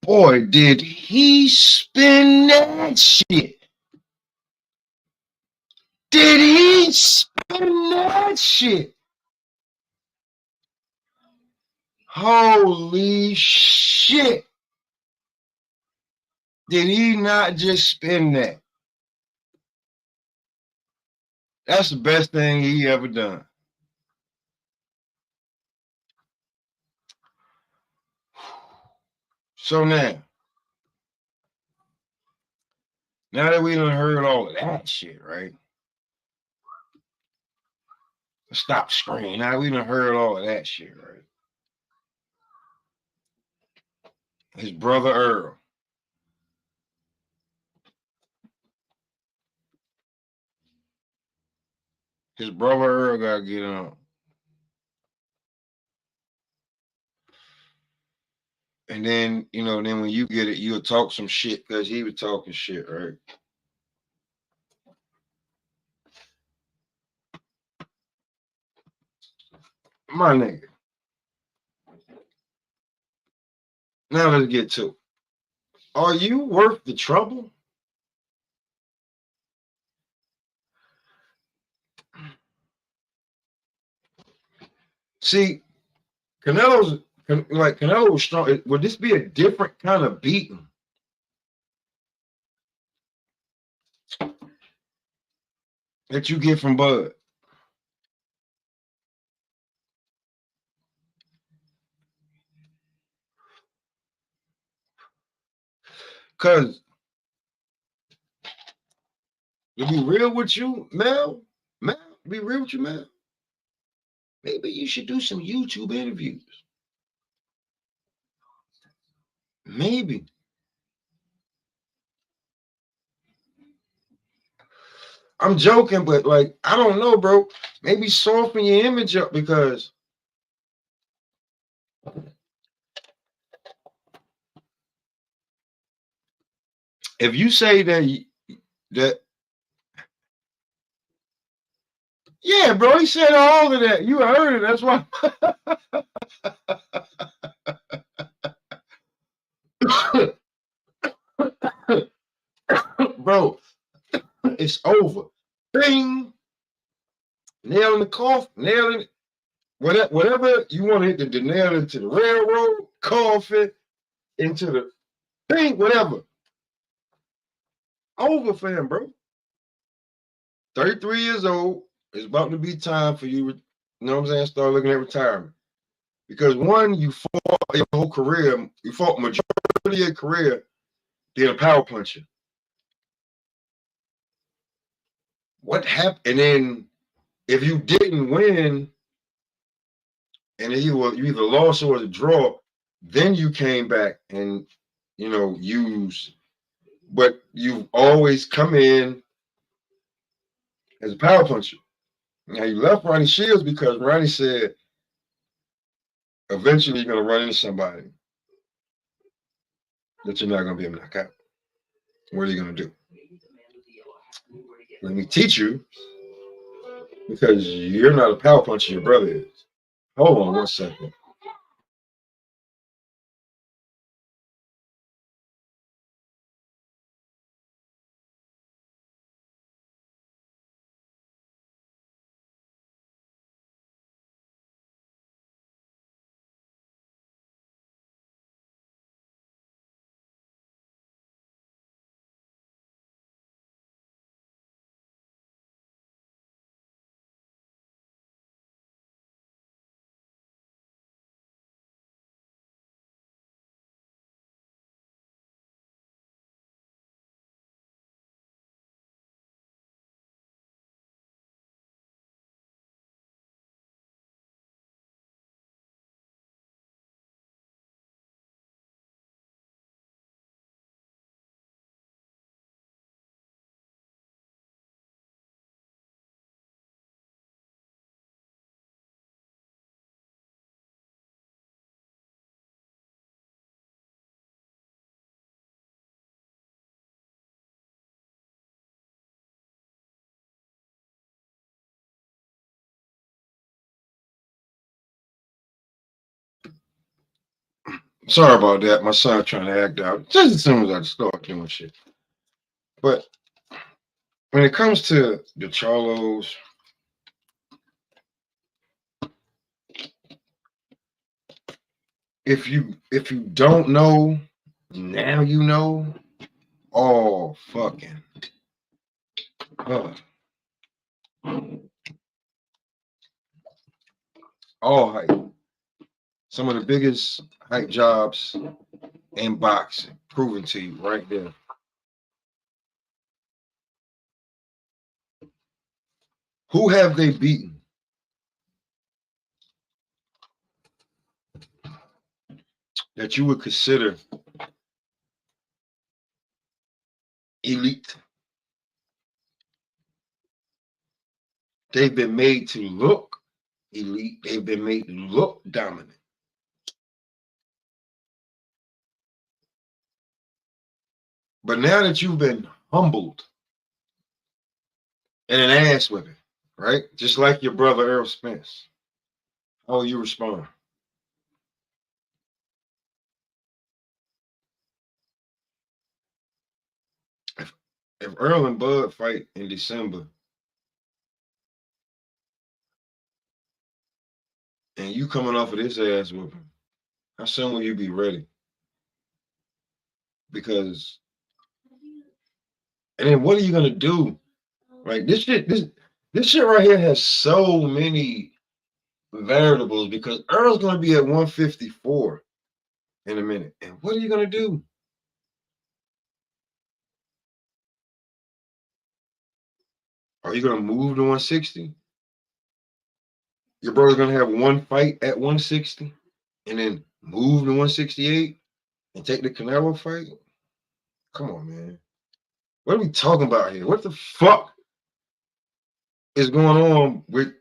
Boy, did he spin that shit. Did he spin that shit? Holy shit. Did he not just spin that? That's the best thing he ever done. So now that we done heard all of that shit, right? Stop screaming. Now we done heard all of that shit, right? His brother Earl. His brother Earl gotta get on. And then, you know, then when you get it, you'll talk some shit because he was talking shit, right? My nigga. Now let's get to it. Are you worth the trouble? See, Canelo was strong. Would this be a different kind of beating that you get from Bud? Because to be real with you, Mel, be real with you, Mel. Maybe you should do some YouTube interviews. Maybe. I'm joking, but like, I don't know, bro. Maybe soften your image up because if you say that yeah, bro, he said all of that. You heard it. That's why. Bro, it's over. Bing. Nail in the coffin. Nail in whatever you want to hit the nail into the railroad, coffin, into the bing, whatever. Over for him, bro. 33 years old. It's about to be time for you, you know what I'm saying, start looking at retirement. Because one, you fought your whole career, you fought majority of your career being a power puncher. What happened? And then if you didn't win, and you either lost or a draw, then you came back and used. But you've always come in as a power puncher. Now you left Ronnie Shields because Ronnie said eventually you're gonna run into somebody that you're not gonna be able to knock out. What are you gonna do? Let me teach you, because you're not a power puncher, your brother is. Hold on 1 second. Sorry about that. My son trying to act out just as soon as I start doing shit. But when it comes to the Charlos, if you don't know, now you know. All fucking all hype. Some of the biggest hype jobs in boxing, proven to you right there. Who have they beaten? That you would consider elite? They've been made to look elite. They've been made to look dominant. But now that you've been humbled and an ass whipping, right? Just like your brother Earl Spence, how will you respond? If Earl and Bud fight in December and you coming off of this ass whooping, how soon will you be ready? Because, and then what are you gonna do Like this shit right here has so many variables because Earl's gonna be at 154 in a minute. And what are you gonna do? Are you gonna move to 160? Your brother's gonna have one fight at 160 and then move to 168 and take the Canelo fight? Come on, man. What are we talking about here? What the fuck is going on with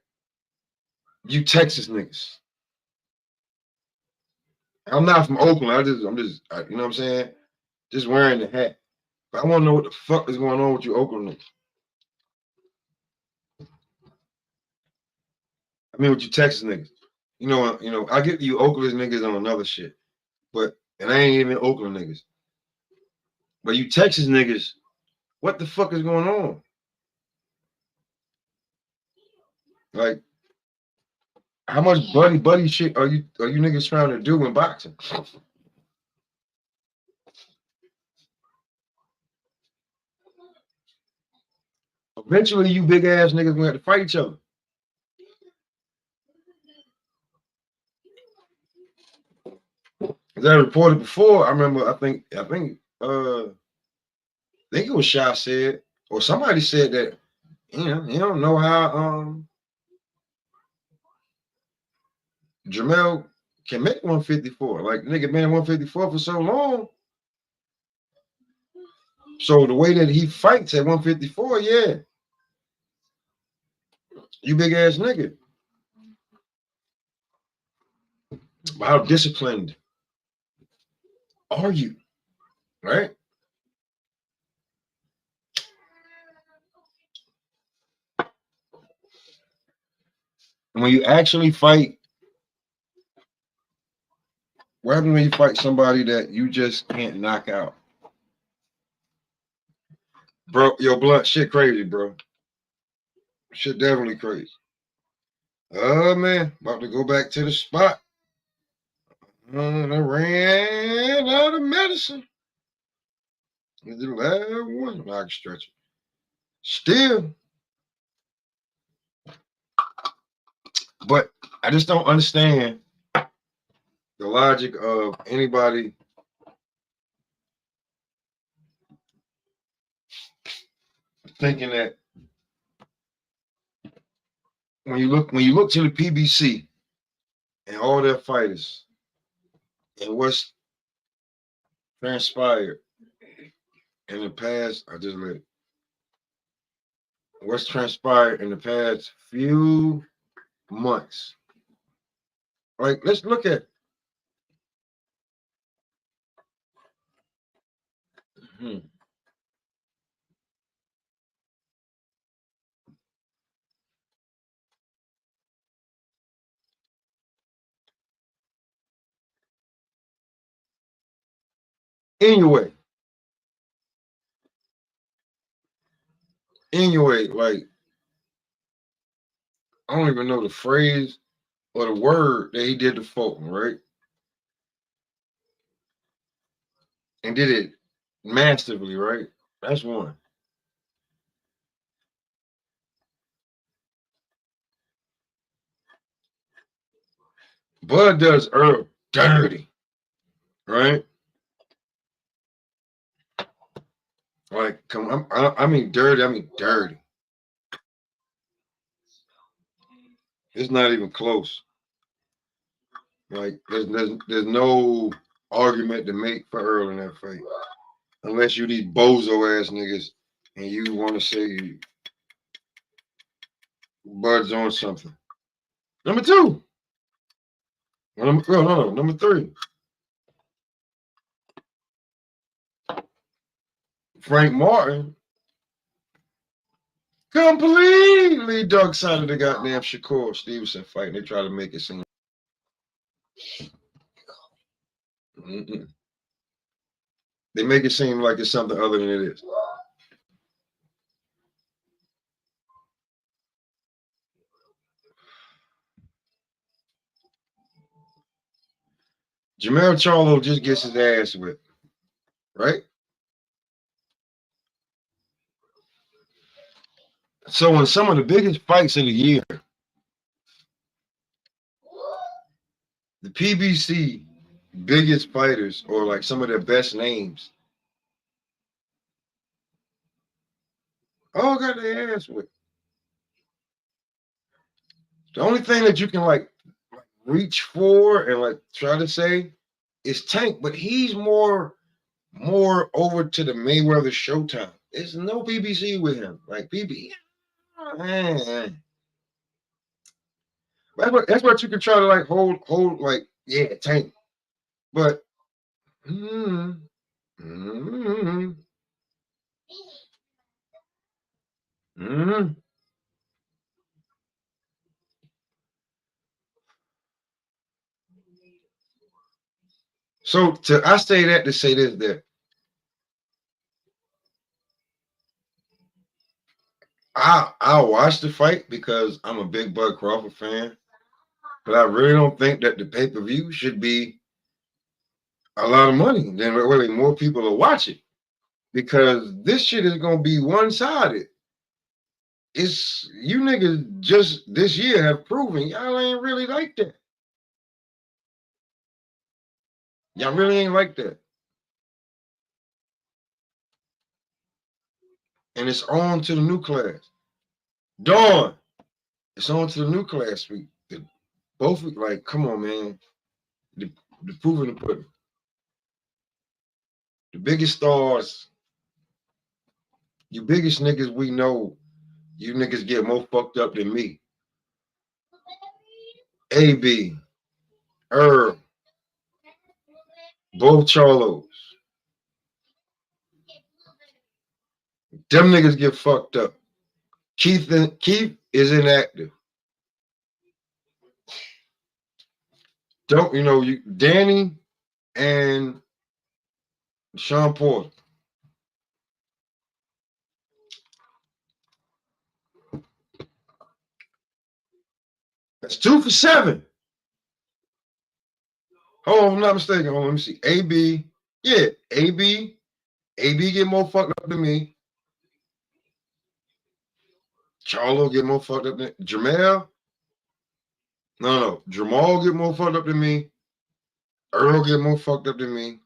you Texas niggas? I'm not from Oakland. I'm just, you know what I'm saying? Just wearing the hat. But I want to know what the fuck is going on with you Oakland niggas. I mean, with you Texas niggas. You know, I get you Oakland niggas on another shit. And I ain't even Oakland niggas. But you Texas niggas, what the fuck is going on? Like, how much buddy shit are you niggas trying to do in boxing? Eventually, you big ass niggas gonna have to fight each other. As I reported before, I remember. I think it was Shy said, or somebody said that you don't know how Jamel can make 154. Like nigga been at 154 for so long. So the way that he fights at 154, yeah. You big ass nigga. But how disciplined are you? Right? And when you actually fight, what happens when you fight somebody that you just can't knock out? Bro, your blood shit crazy, bro. Shit definitely crazy. Oh man, about to go back to the spot. I ran out of medicine. Is the last one? I can stretch it. Still. But I just don't understand the logic of anybody thinking that when you look to the PBC and all their fighters and what's transpired in the past, what's transpired in the past few months. Like, let's look at Anyway, like, I don't even know the phrase or the word that he did to Fulton, right? And did it masterfully, right? That's one. Bud does Earl dirty, right? Like, come on, I mean dirty. I mean dirty. It's not even close. Like, there's no argument to make for Earl in that fight, unless you these bozo ass niggas and you want to say Bud's on something. Number two. No, number three. Frank Martin completely dark side of the goddamn Shakur Stevenson fight. They try to make it seem. They make it seem like it's something other than it is. Jamel Charlo just gets his ass whipped, right? So in some of the biggest fights of the year, the PBC biggest fighters or like some of their best names all got their ass whipped. The only thing that you can like reach for and like try to say is Tank, but he's more over to the Mayweather Showtime. There's no BBC with him. Like BB, man. That's what you can try to like hold like Tank, but So I say that to say this, that I'll watch the fight because I'm a big Bud Crawford fan, but I really don't think that the pay-per-view should be a lot of money. Then really more people will watch it because this shit is gonna be one-sided. It's you niggas just this year have proven y'all ain't really like that. Y'all really ain't like that. And it's on to the new class. Dawn, it's on to the new class. Both like, come on, man. The proof in the pudding. The biggest stars, you biggest niggas we know, you niggas get more fucked up than me. AB, Herb, both Charlos. Them niggas get fucked up. Keith is inactive. Danny and Sean Porter. That's 2 for 7. Oh, if I'm not mistaken. Hold on, let me see. AB. Yeah, AB get more fucked up than me. Charlo get more fucked up than Jamal. No. Jamal get more fucked up than me. Earl get more fucked up than me.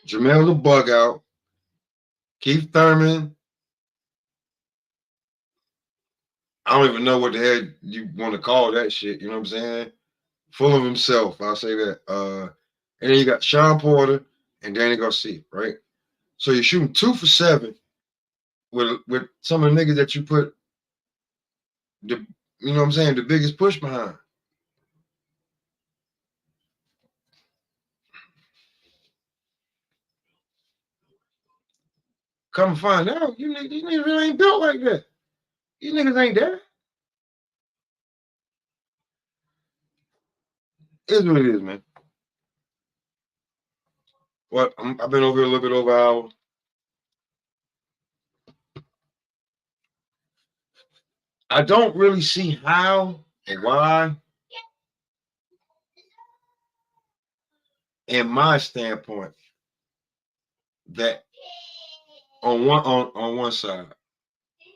Jamel's a bug out. Keith Thurman. I don't even know what the hell you want to call that shit. You know what I'm saying? Full of himself. I'll say that. And then you got Sean Porter and Danny Garcia, right? So you're shooting 2 for 7 with some of the niggas that you put the, you know what I'm saying, the biggest push behind. Come find out, these niggas really ain't built like that. These niggas ain't there. It's what it is, man. What? I've been over here a little bit over an hour. I don't really see how and why, in my standpoint, that on one side,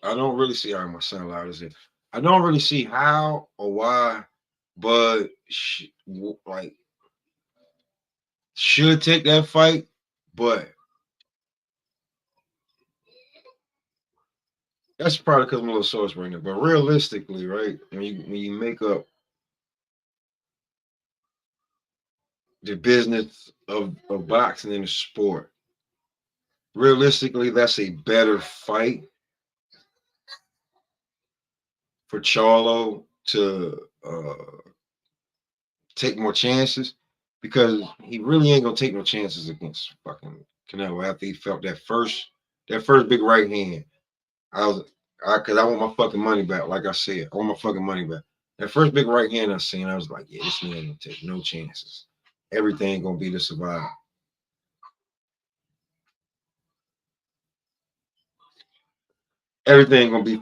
I don't really see how my son loud as it. I don't really see how or why Bud should take that fight, but that's probably because I'm a little source right now. But realistically, right, when you make up the business of boxing in the sport, realistically, that's a better fight for Charlo to take more chances, because he really ain't gonna take no chances against fucking Canelo after he felt that first big right hand. Cause I want my fucking money back. Like I said, I want my fucking money back. That first big right hand I seen, I was like, yeah, this man ain't gonna take no chances. Everything gonna be to survive. Everything gonna be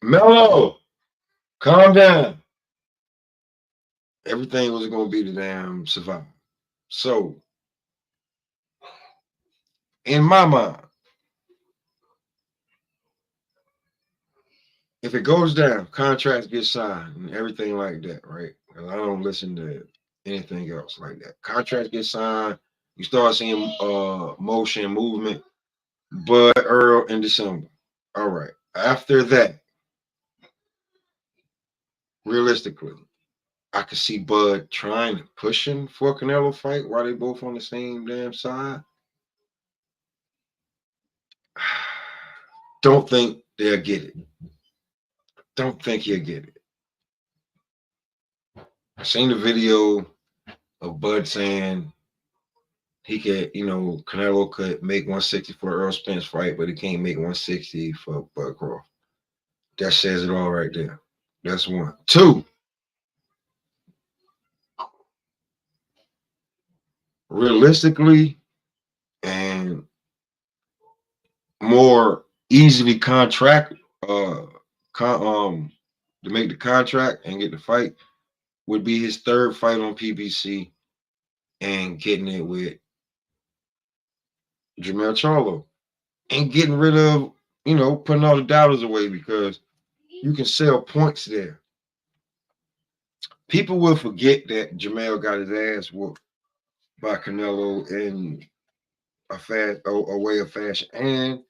mellow. Calm down. Everything was gonna be the damn survival. So, in my mind, if it goes down, contracts get signed and everything like that, right? And I don't listen to anything else like that. Contracts get signed, you start seeing motion, movement. Bud Earl in December. All right. After that, realistically, I could see Bud trying to pushing for a Canelo fight while they both on the same damn side. Don't think they'll get it. Don't think he'll get it. I seen the video of Bud saying he could, Canelo could make 160 for Earl Spence fight, but he can't make 160 for Bud Crawford. That says it all right there. That's one. Two, realistically and more easily to make the contract and get the fight would be his third fight on PBC and getting it with Jermell Charlo and getting rid of, putting all the doubters away because you can sell points there. People will forget that Jermell got his ass whooped by Canelo in a way of fashion. And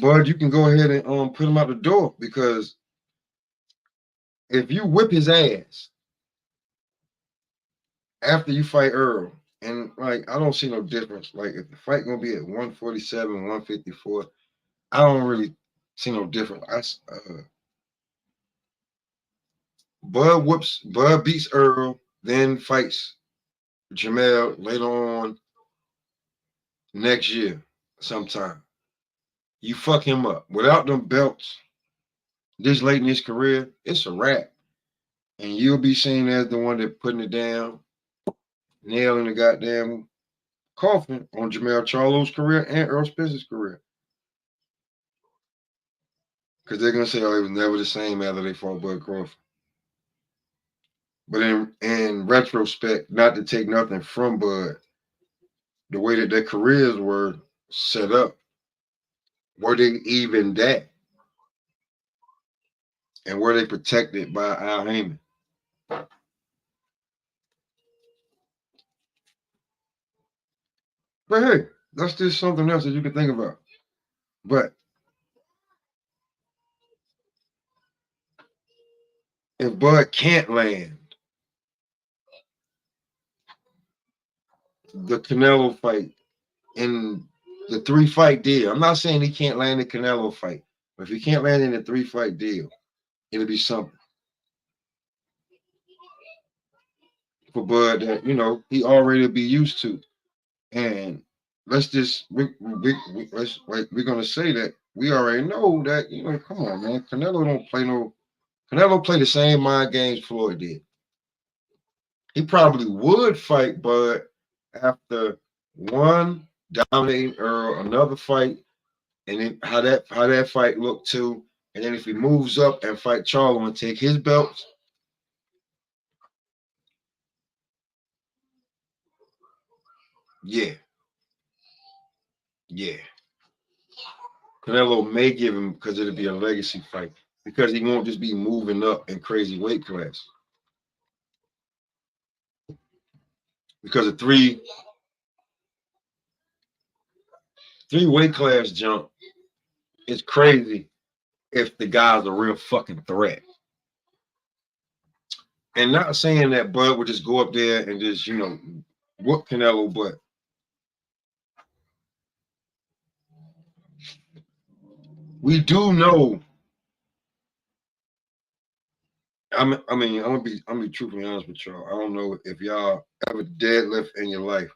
Bud, you can go ahead and put him out the door because if you whip his ass after you fight Earl, and like I don't see no difference. Like if the fight gonna be at 147, 154, I don't really see no difference. Bud beats Earl, then fights Jermell later on next year sometime. You fuck him up without them belts this late in his career, it's a wrap. And you'll be seen as the one that putting it down, nailing the goddamn coffin on Jermell Charlo's career and Earl Spence's career. Because they're gonna say, oh, it was never the same after they fought Bud Crawford. But in retrospect, not to take nothing from Bud, the way that their careers were set up, were they even that? And were they protected by Al Heyman? But hey, that's just something else that you can think about. But if Bud can't land the Canelo fight in the 3-fight deal, I'm not saying he can't land the Canelo fight, but if he can't land in the 3-fight deal, it'll be something for Bud that he already be used to. And let's just we're gonna say that we already know that come on, man, Canelo play the same mind games Floyd did. He probably would fight Bud after one dominating Earl, another fight, and then how that fight looked too. And then if he moves up and fight Charlo and take his belts, yeah. Canelo may give him because it'll be a legacy fight because he won't just be moving up in crazy weight class. Because a three weight class jump is crazy if the guy's a real fucking threat. And not saying that Bud would just go up there and just, whoop Canelo, but we do know. I'm gonna be truthfully honest with y'all. I don't know if y'all ever deadlift in your life.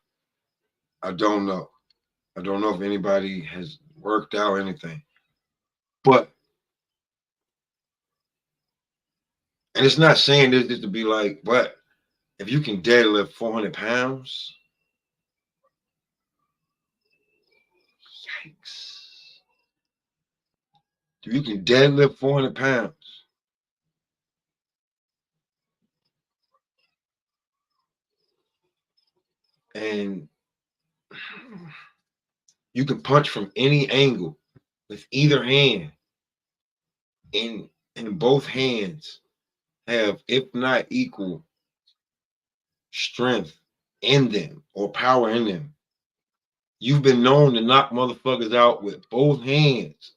I don't know. I don't know if anybody has worked out anything. But and it's not saying this just to be like, but if you can deadlift 400 pounds, yikes. If you can deadlift 400 pounds, and you can punch from any angle with either hand, in both hands have, if not equal, strength in them or power in them. You've been known to knock motherfuckers out with both hands.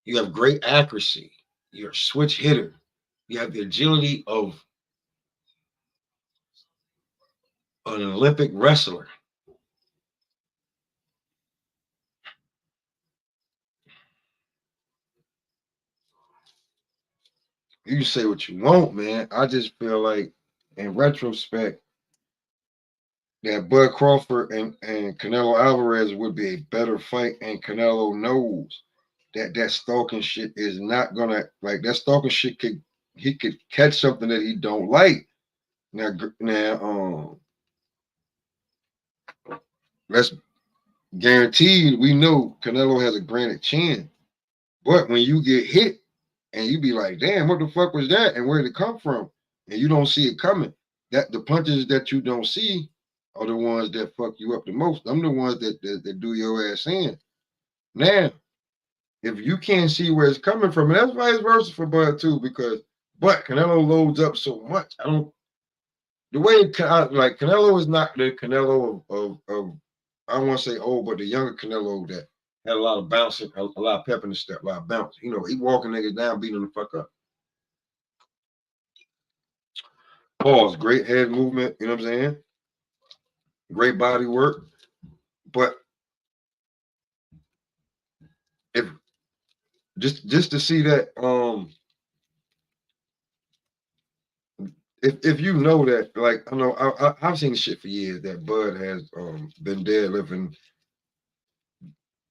You have great accuracy. You're a switch hitter. You have the agility of an Olympic wrestler. You can say what you want, man. I just feel like, in retrospect, that Bud Crawford and Canelo Alvarez would be a better fight, and Canelo knows that stalking shit is not gonna, like, that stalking shit he could catch something that he don't like. Now, that's guaranteed. We know Canelo has a granite chin, but when you get hit and you be like, damn, what the fuck was that? And where did it come from? And you don't see it coming. That the punches that you don't see are the ones that fuck you up the most. I'm the ones that do your ass in. Now, if you can't see where it's coming from, and that's vice versa for Bud too, because but Canelo loads up so much. I don't, the way like Canelo is not the Canelo of I don't want to say old, but the younger Canelo that had a lot of bouncing, a lot of pep in the step, a lot of bounce. You know, he walking niggas down, beating them the fuck up. Pause, great head movement, you know what I'm saying? Great body work. But if just to see that, if you know that, like, I know I've seen shit for years that Bud has been deadlifting,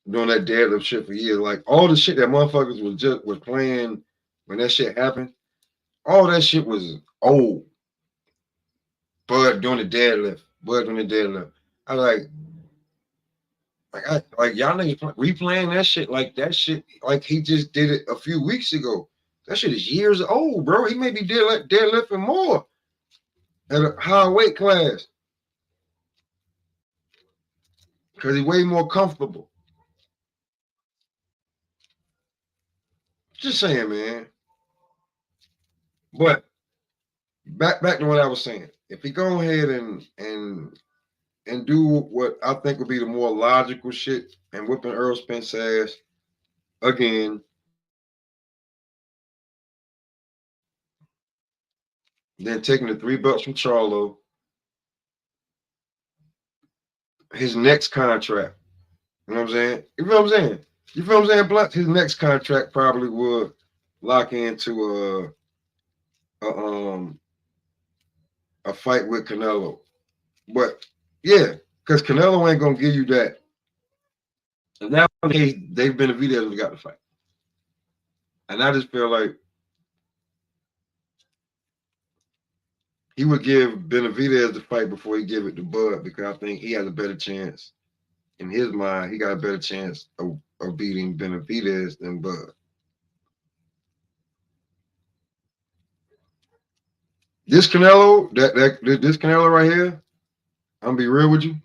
doing that deadlift shit for years. Like all the shit that motherfuckers was playing when that shit happened, all that shit was old. Bud doing the deadlift, Bud doing the deadlift. I like y'all niggas replaying that shit like that shit like he just did it a few weeks ago. That shit is years old, bro. He may be deadlifting more at a higher weight class because he's way more comfortable. Just saying, man. But back to what I was saying. If he go ahead and do what I think would be the more logical shit and whipping Earl Spence ass again, then taking the 3 belts from Charlo, his next contract, you know what I'm saying? You feel what I'm saying? You feel what I'm saying, Blunt? His next contract probably would lock into a fight with Canelo. But yeah, because Canelo ain't gonna give you that. And nowadays, they've been a video that got the fight. And I just feel like he would give Benavidez the fight before he give it to Bud, because I think he has a better chance. In his mind, he got a better chance of beating Benavidez than Bud. This Canelo, this Canelo right here, I'm gonna be real with you.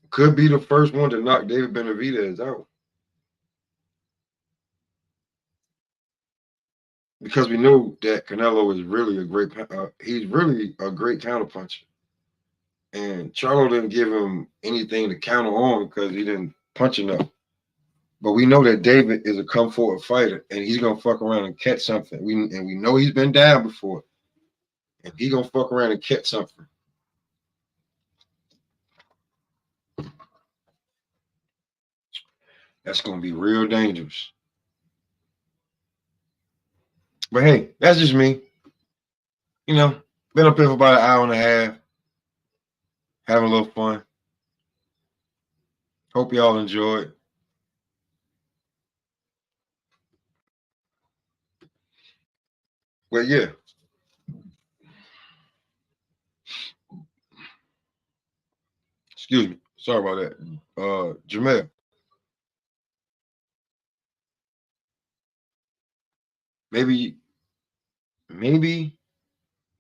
Could be the first one to knock David Benavidez out. Because we know that Canelo is really he's really a great counterpuncher. And Charlo didn't give him anything to counter on because he didn't punch enough. But we know that David is a come forward fighter, and he's gonna fuck around and catch something. We know he's been down before, and he's gonna fuck around and catch something. That's gonna be real dangerous. But hey, that's just me. You know, been up here for about an hour and a half, having a little fun. Hope y'all enjoyed. But yeah. Excuse me. Sorry about that. Jamel. Maybe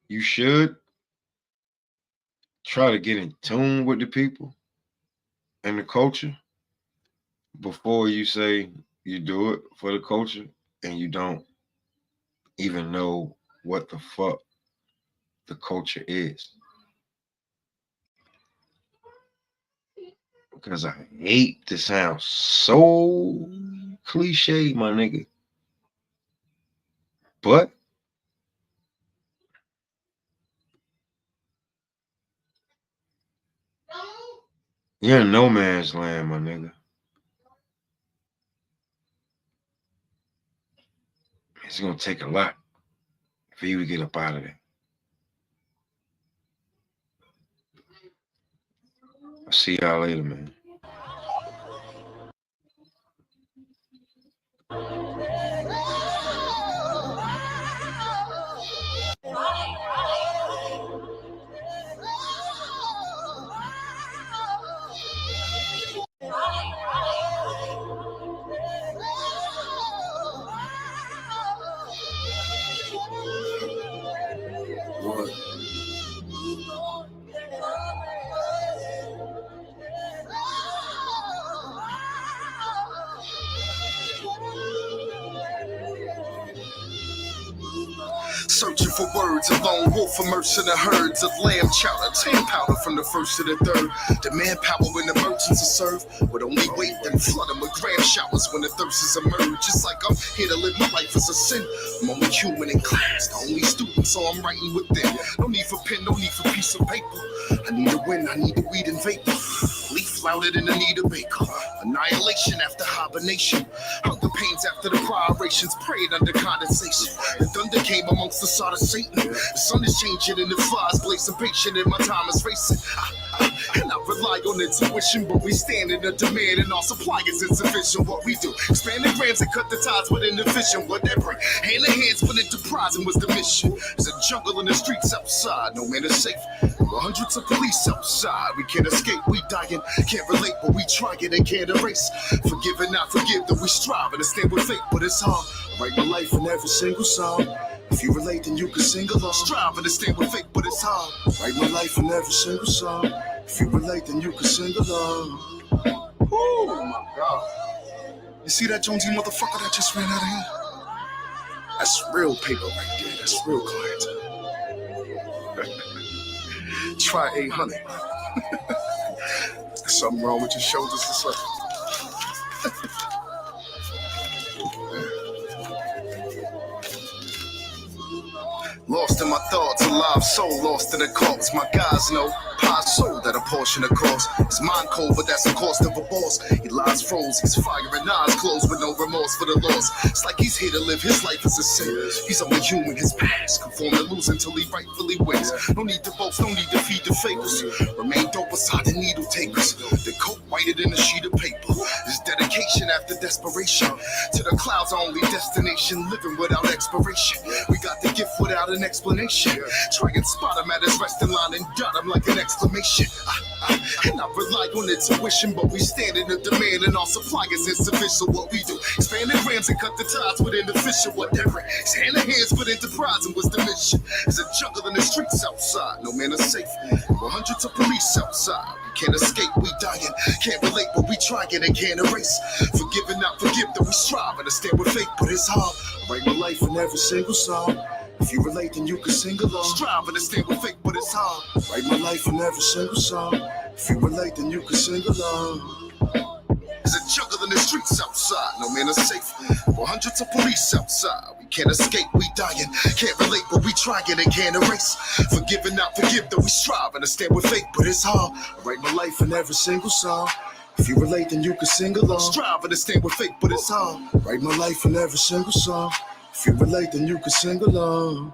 you should try to get in tune with the people and the culture before you say you do it for the culture and you don't even know what the fuck the culture is. Because I hate to sound so cliche, my nigga. But you're in no man's land, my nigga. It's gonna take a lot for you to get up out of there. I'll see y'all later, man. What? Searching for words, a lone wolf immersed in the herds of lamb chowder, tame powder from the first to the third. The manpower when the merchants are served would only wait and flood them with gram showers when the thirsts emerge. It's like I'm here to live my life as a sin. I'm only human in class, the only student, so I'm writing within. No need for pen, no need for piece of paper. I need a win, I need the weed and vapor. Leaf louder than Anita Baker. Annihilation after hibernation. Hunger pains after the prioritions. Prayed under condensation. The thunder came amongst the sod of Satan. The sun is changing and the flies blazing patient and my time is racing. And I rely on intuition, but we stand in a demand and our supply is insufficient. What we do, expand the grams and cut the ties within the vision. What that bring, hand in hand, split enterprising was the mission. There's a jungle in the streets outside, no man is safe. There were hundreds of police outside, we can't escape, we dying. Can't relate, but we try it and can't erase. Forgive and not forgive, that we strive and stand with fate, but it's hard. I write my life in every single song. If you relate, then you can sing along. Strive and stand with fate, but it's hard. Write my life in every single song. If you relate, then you can sing along. Oh my God. You see that Jonesy motherfucker that just ran out of here? That's real paper right there. That's real clientele. Try 800. There's something wrong with your shoulders or something. Lost in my thoughts, alive soul, lost in the corpse. My guys know, pie soul that a portion of course. His mind cold, but that's the cost of a boss. He lies froze, he's firing eyes closed with no remorse for the loss. It's like he's here to live his life as a sin. He's only human, his past conform to lose until he rightfully wins. No need to boast, no need to feed the fables. Remain dope beside the needle takers. The coat whiter than a sheet of paper. His dedication after desperation. To the clouds, our only destination. Living without expiration. We got the gift without an explanation. Try and spot him at his resting line and dot him like an exclamation. And I rely on intuition, but we stand in the demand and our supply is insufficient. What we do, expand the grams and cut the ties within the fisher. Whatever, it's hand in hands, but enterprising was the mission. There's a jungle in the streets outside, no man is safe. There were hundreds of police outside. We can't escape, we dying. Can't relate, but we trying and can't erase. Forgive and not forgive, that we strive and stand with faith, but it's hard. I write my life in every single song. If you relate, then you can sing along. Strive and stand with faith, but it's hard. Write my life in every single song. If you relate, then you can sing along. There's a jungle in the streets outside, no man is safe. There were hundreds of police outside. We can't escape, we dying. Can't relate, but we trying and can't erase. Forgive and not forgive, though we strive and stand with faith, but it's hard. I write my life in every single song. If you relate, then you can sing along. Strive and stand with faith, but it's hard. Write my life in every single song. If you relate, then you can sing along.